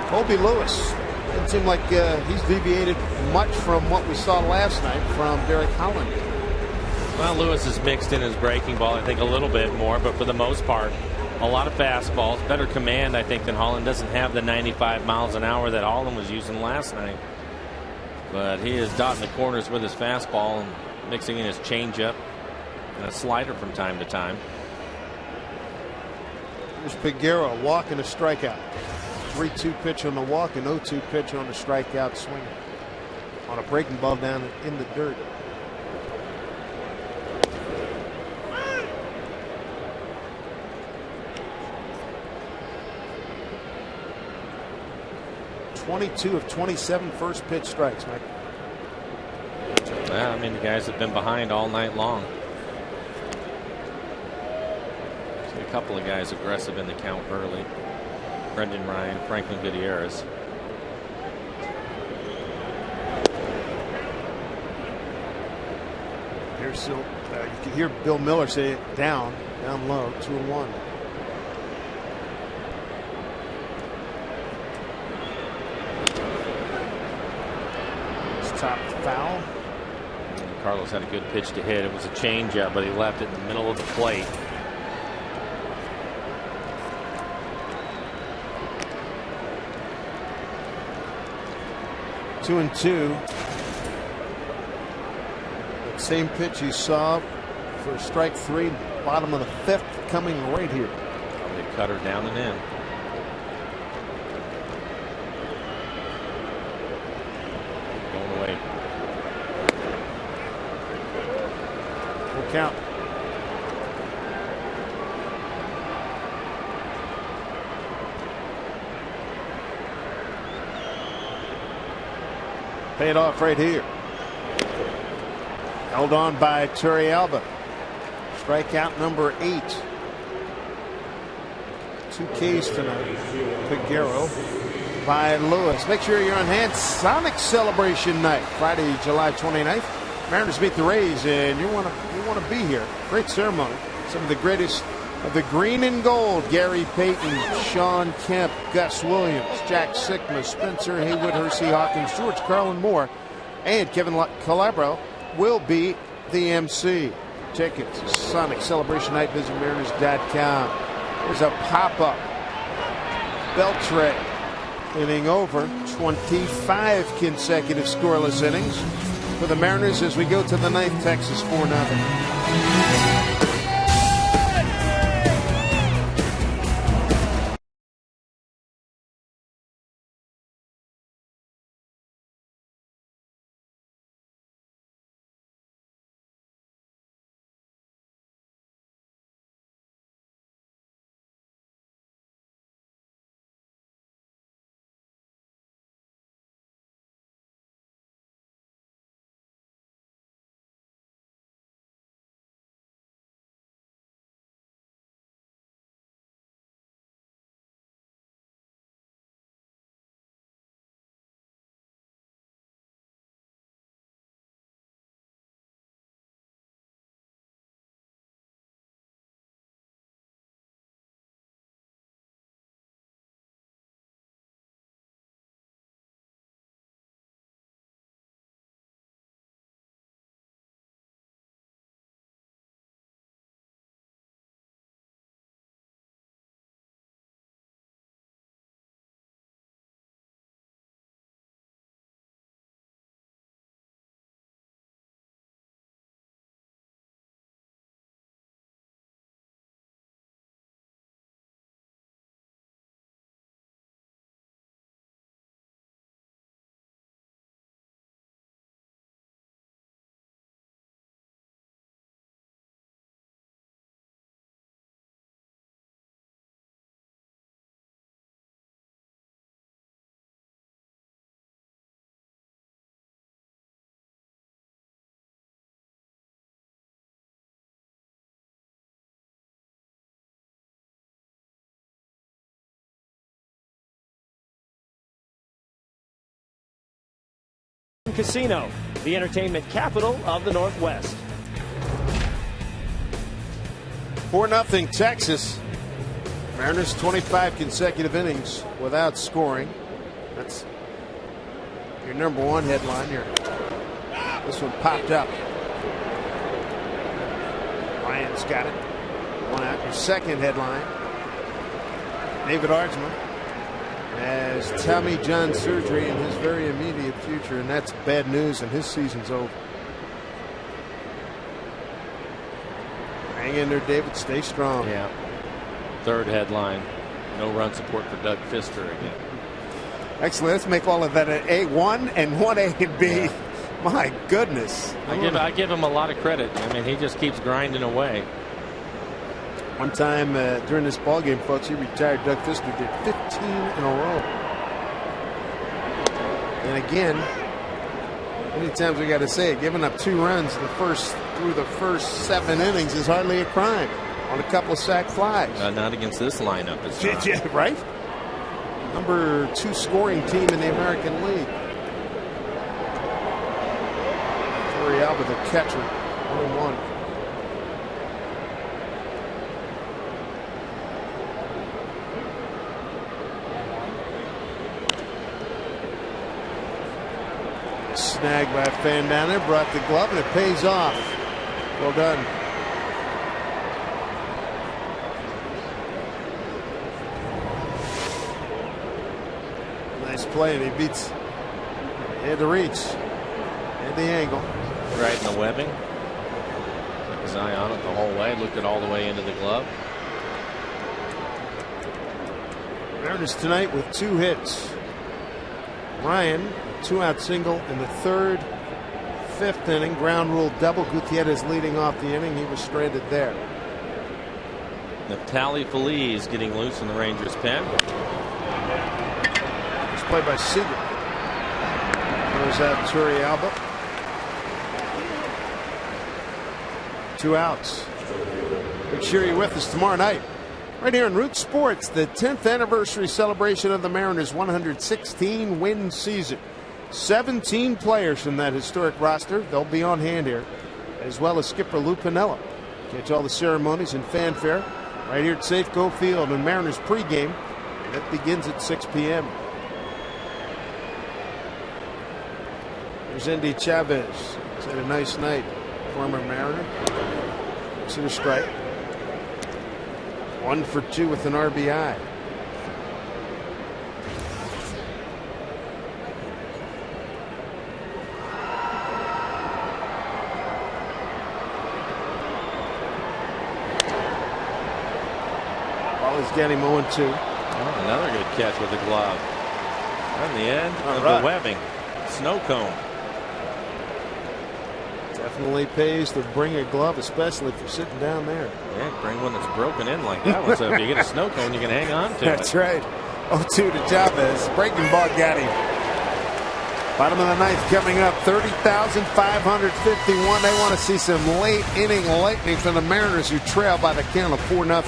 Colby Lewis. Doesn't seem like he's deviated much from what we saw last night from Derek Holland. Well, Lewis has mixed in his breaking ball, I think, a little bit more, but for the most part, a lot of fastballs, better command, I think, than Holland. Doesn't have the 95 miles an hour that Holland was using last night. But he is dotting the corners with his fastball and mixing in his changeup and a slider from time to time. Here's Figueroa, walk and a strikeout. 3-2 pitch on the walk and 0-2 pitch on the strikeout swing. On a breaking ball down in the dirt. .22 of 27 first pitch strikes, Mike. Yeah, I mean, the guys have been behind all night long. See a couple of guys aggressive in the count early. Brendan Ryan, Franklin Gutierrez. Here's you can hear Bill Miller say it down low, 2-1. Top foul. Carlos had a good pitch to hit. It was a changeup, but he left it in the middle of the plate. Two and two. That same pitch you saw for strike 3, bottom of the 5th, coming right here. Probably cut her down and in. Count. Paid off right here. Held on by Turrialba. Strikeout number 8. 2 Ks tonight. Figueroa by Lewis. Make sure you're on hand. Sonic celebration night, Friday, July 29th. Mariners meet the Rays, and you want to be here. Great ceremony. Some of the greatest of the green and gold: Gary Payton, Sean Kemp, Gus Williams, Jack Sikma, Spencer Haywood, Hersey Hawkins, George Carlin Moore, and Kevin Calabro will be the MC. Tickets, Sonic Celebration Night, visit Mariners.com. There's a pop-up. Beltre inning over, 25 consecutive scoreless innings for the Mariners as we go to the 9th. Texas 4-0. Casino, the entertainment capital of the Northwest. 4-0 Texas. Mariners 25 consecutive innings without scoring. That's your number one headline here. This one popped up. Ryan's got it. One out. Your second headline. David Ardsman has Tommy John surgery in his very immediate future, and that's bad news, and his season's over. Hang in there, David. Stay strong. Yeah. Third headline: no run support for Doug Fister again. Excellent. Let's make all of that an A1 and 1A and B. Yeah. My goodness. I give him a lot of credit. I mean, he just keeps grinding away. One time during this ball game, folks, he retired. Doug Fister did 15 in a row. And again, many times we got to say it, giving up 2 runs through the first 7 innings is hardly a crime on a couple of sac flies. Not against this lineup. It's yeah, right? Number 2 scoring team in the American League. Alba, the catcher, 1-1. Snagged by a fan down there, brought the glove, and it pays off. Well done. Nice play, and he had the reach and the angle. Right in the webbing. Took his eye on it the whole way. Looked it all the way into the glove. Mariners tonight with 2 hits. Ryan, a 2-out single in the 3rd, 5th inning. Ground rule double. Gutierrez leading off the inning. He was stranded there. Neftali Feliz getting loose in the Rangers' pen. It's played by Seager. Goes out Alba. 2 outs. Make sure you're with us tomorrow night. Right here in Root Sports, the 10th anniversary celebration of the Mariners' 116-win season. 17 players from that historic roster. They'll be on hand here, as well as skipper Lou Piniella. Catch all the ceremonies and fanfare right here at Safeco Field and Mariners pregame. That begins at 6 p.m. There's Endy Chavez. He's had a nice night. Former Mariner. Center strike. 1 for 2 with an RBI. Ball is getting 0-2. Oh, another good catch with the glove. On the end of the webbing. Snow cone. Definitely pays to bring a glove, especially if you're sitting down there. Yeah, bring one that's broken in like that one. So if you get a snow cone, you can hang on to it. That's right. 0-2 to Chavez. Breaking ball got him. Bottom of the ninth coming up. 30,551. They want to see some late inning lightning from the Mariners, who trail by the count of 4-0.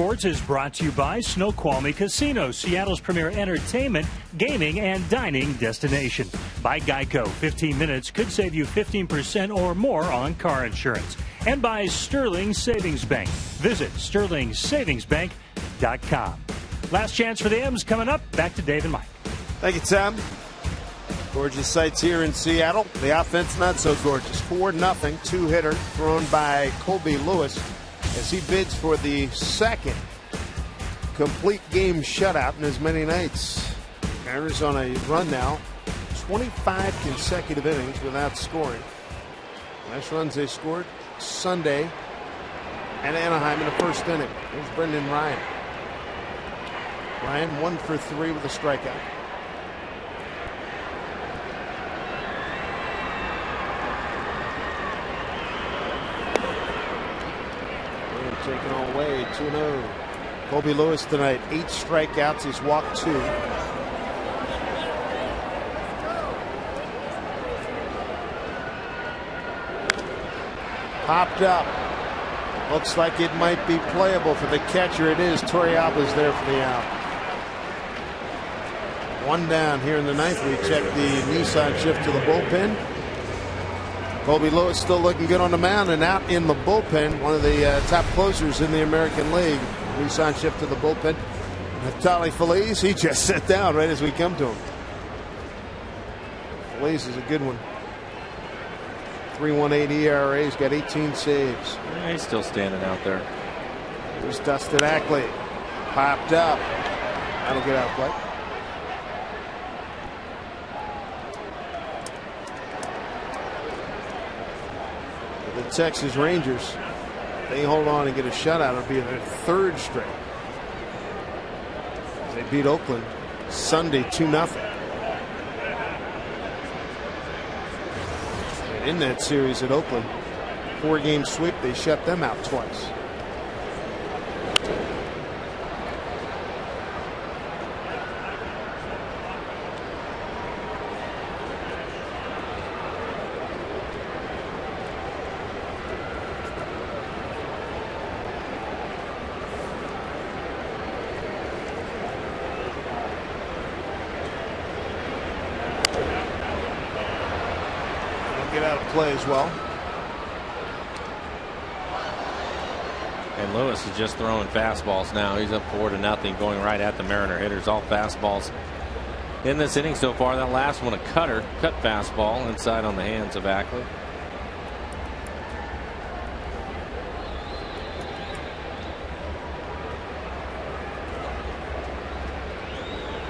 Sports is brought to you by Snoqualmie Casino, Seattle's premier entertainment, gaming, and dining destination. By Geico, 15 minutes could save you 15% or more on car insurance. And by Sterling Savings Bank. Visit sterlingsavingsbank.com. Last chance for the M's coming up. Back to Dave and Mike. Thank you, Tom. Gorgeous sights here in Seattle. The offense not so gorgeous. 4-0, two-hitter thrown by Colby Lewis, as he bids for the second complete game shutout in as many nights. Mariners on a run now. 25 consecutive innings without scoring. Last runs they scored Sunday at Anaheim in the first inning. There's Brendan Ryan. Ryan 1 for 3 with a strikeout. Taken all away, 2-0. Colby Lewis tonight, 8 strikeouts. He's walked 2. Popped up. Looks like it might be playable for the catcher. It is. Torrealba's there for the out. 1 down here in the ninth. We check the Nissan shift to the bullpen. Colby Lewis still looking good on the mound and out in the bullpen. One of the top closers in the American League. Nissan shift to the bullpen. Neftali Feliz, he just sat down right as we come to him. Feliz is a good one. 3.18 ERA. He's got 18 saves. Yeah, he's still standing out there. Here's Dustin Ackley. Popped up. That'll get out of play. The Texas Rangers, they hold on and get a shutout. It'll be their 3rd straight. They beat Oakland Sunday 2-0. And in that series at Oakland, 4-game sweep, they shut them out twice. Get out of play as well. And Lewis is just throwing fastballs now. He's up 4-0, going right at the Mariner hitters. All fastballs in this inning so far. That last one, a cut fastball inside on the hands of Ackley.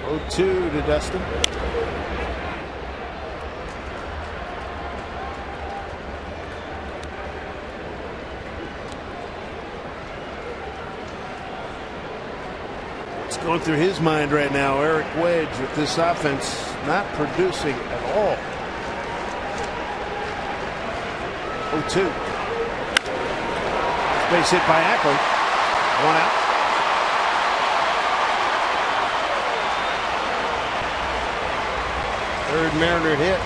Oh, 2 to Dustin. Going through his mind right now, Eric Wedge, with this offense not producing at all. 0-2. Base hit by Ackley. 1 out. Third Mariner hit.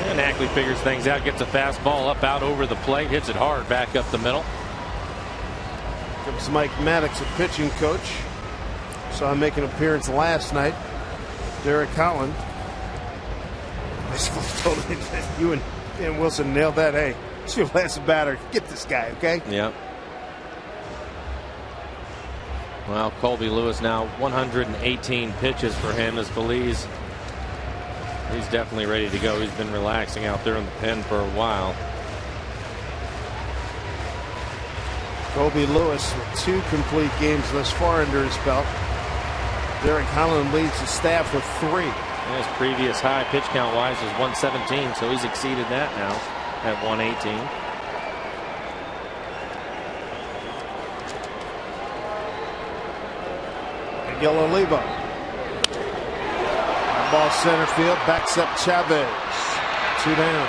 And Ackley figures things out, gets a fastball up out over the plate, hits it hard back up the middle. Comes Mike Maddox, a pitching coach. Saw him make an appearance last night. Derek Holland basically told him that you and Wilson nailed that. Hey, it's your last batter. Get this guy, okay? Yep. Well, Colby Lewis now 118 pitches for him as Feliz. He's definitely ready to go. He's been relaxing out there in the pen for a while. Colby Lewis with 2 complete games thus far under his belt. Derek Holland leads the staff with 3. And his previous high pitch count wise was 117, so he's exceeded that now at 118. Miguel Oliva. Ball center field, backs up Chavez. 2 down.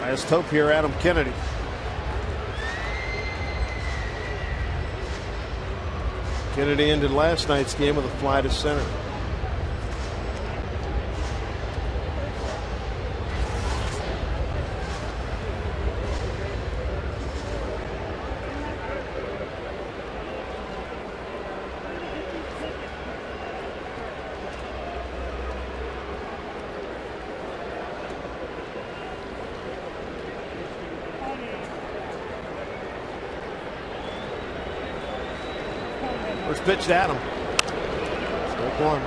Last hope here, Adam Kennedy. Kennedy ended last night's game with a fly to center. First pitch to Adam. Strike 1.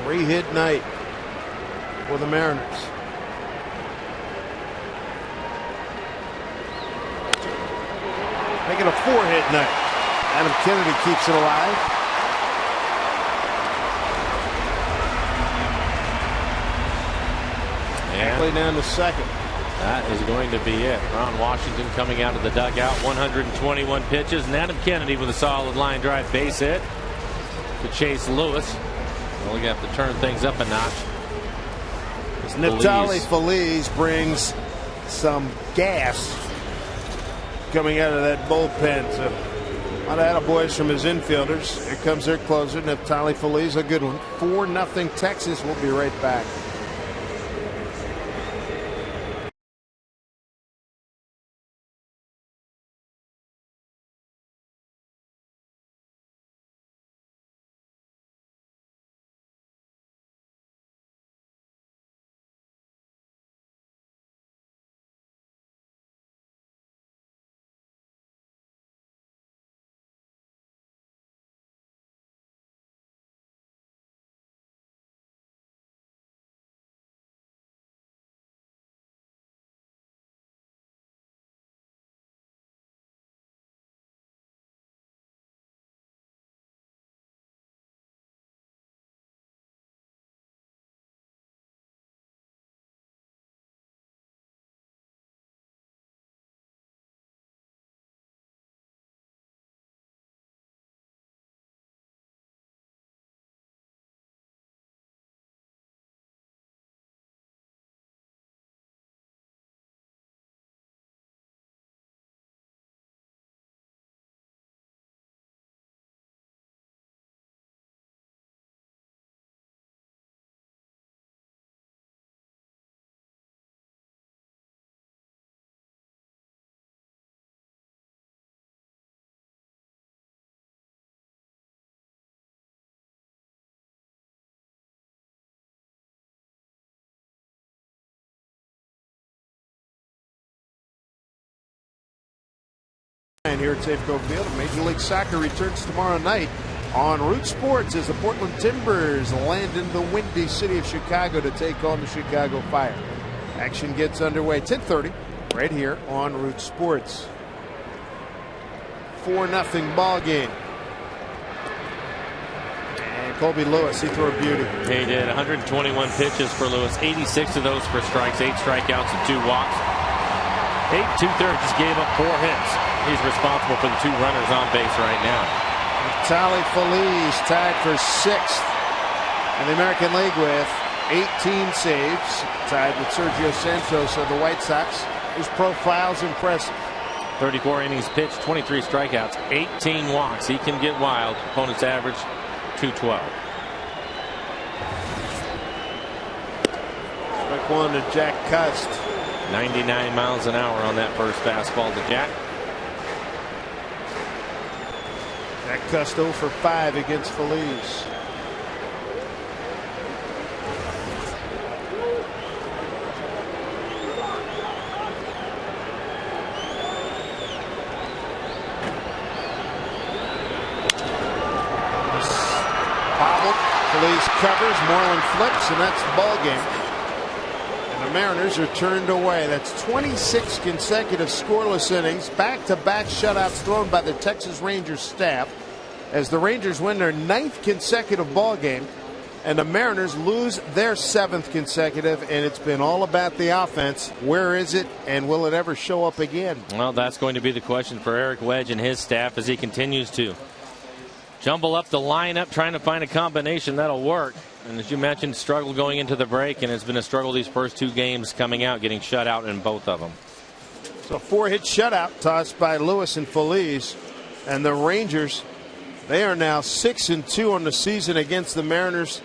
Three-hit night for the Mariners. Make it a 4-hit night. Adam Kennedy keeps it alive. Play down to second. That is going to be it. Ron Washington coming out of the dugout. 121 pitches, and Adam Kennedy with a solid line drive base hit to chase Lewis. Well, we have to turn things up a notch. Neftali Feliz brings some gas coming out of that bullpen. So a lot of attaboys from his infielders. Here comes their closer, Neftali Feliz, a good one. 4-0 Texas. We'll be right back. And here at Safeco Field, Major League Soccer returns tomorrow night on Root Sports as the Portland Timbers land in the windy city of Chicago to take on the Chicago Fire. Action gets underway 10:30 right here on Root Sports. 4-0 ball game. And Colby Lewis, he threw a beauty. He did. 121 pitches for Lewis, 86 of those for strikes, 8 strikeouts and 2 walks. 8 2/3 just gave up 4 hits. He's responsible for the 2 runners on base right now. Tally Feliz tied for 6th in the American League with 18 saves, tied with Sergio Santos of the White Sox. His profile's impressive. 34 innings pitched, 23 strikeouts, 18 walks. He can get wild. Opponent's average 212. Strike one to Jack Cust. 99 miles an hour on that first fastball to Jack. Jack Cust 0 for 5 against Feliz. Bobbled. Feliz covers. Moreland flips, and that's the ball game. And the Mariners are turned away. That's 26 consecutive scoreless innings. Back-to-back shutouts thrown by the Texas Rangers staff as the Rangers win their 9th consecutive ball game, and the Mariners lose their 7th consecutive, and it's been all about the offense. Where is it, and will it ever show up again? Well, that's going to be the question for Eric Wedge and his staff as he continues to jumble up the lineup, trying to find a combination that'll work. And as you mentioned, struggle going into the break, and it's been a struggle these first 2 games coming out, getting shut out in both of them. So 4-hit shutout tossed by Lewis and Feliz, and the Rangers, they are now 6-2 on the season against the Mariners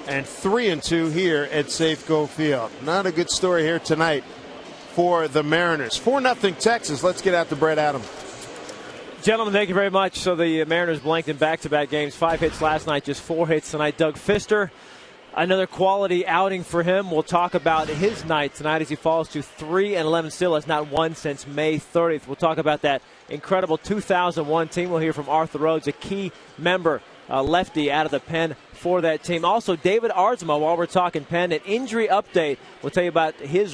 and 3-2 here at Safeco Field. Not a good story here tonight for the Mariners. 4-0 Texas. Let's get out to Brett Adams. Gentlemen, thank you very much. So the Mariners blanked in back-to-back games. 5 hits last night, just 4 hits tonight. Doug Fister, another quality outing for him. We'll talk about his night tonight as he falls to 3-11 still. Has not won since May 30th. We'll talk about that incredible 2001 team. We'll hear from Arthur Rhodes, a key member, lefty out of the pen for that team. Also, David Ardsma, while we're talking pen, an injury update. We'll tell you about his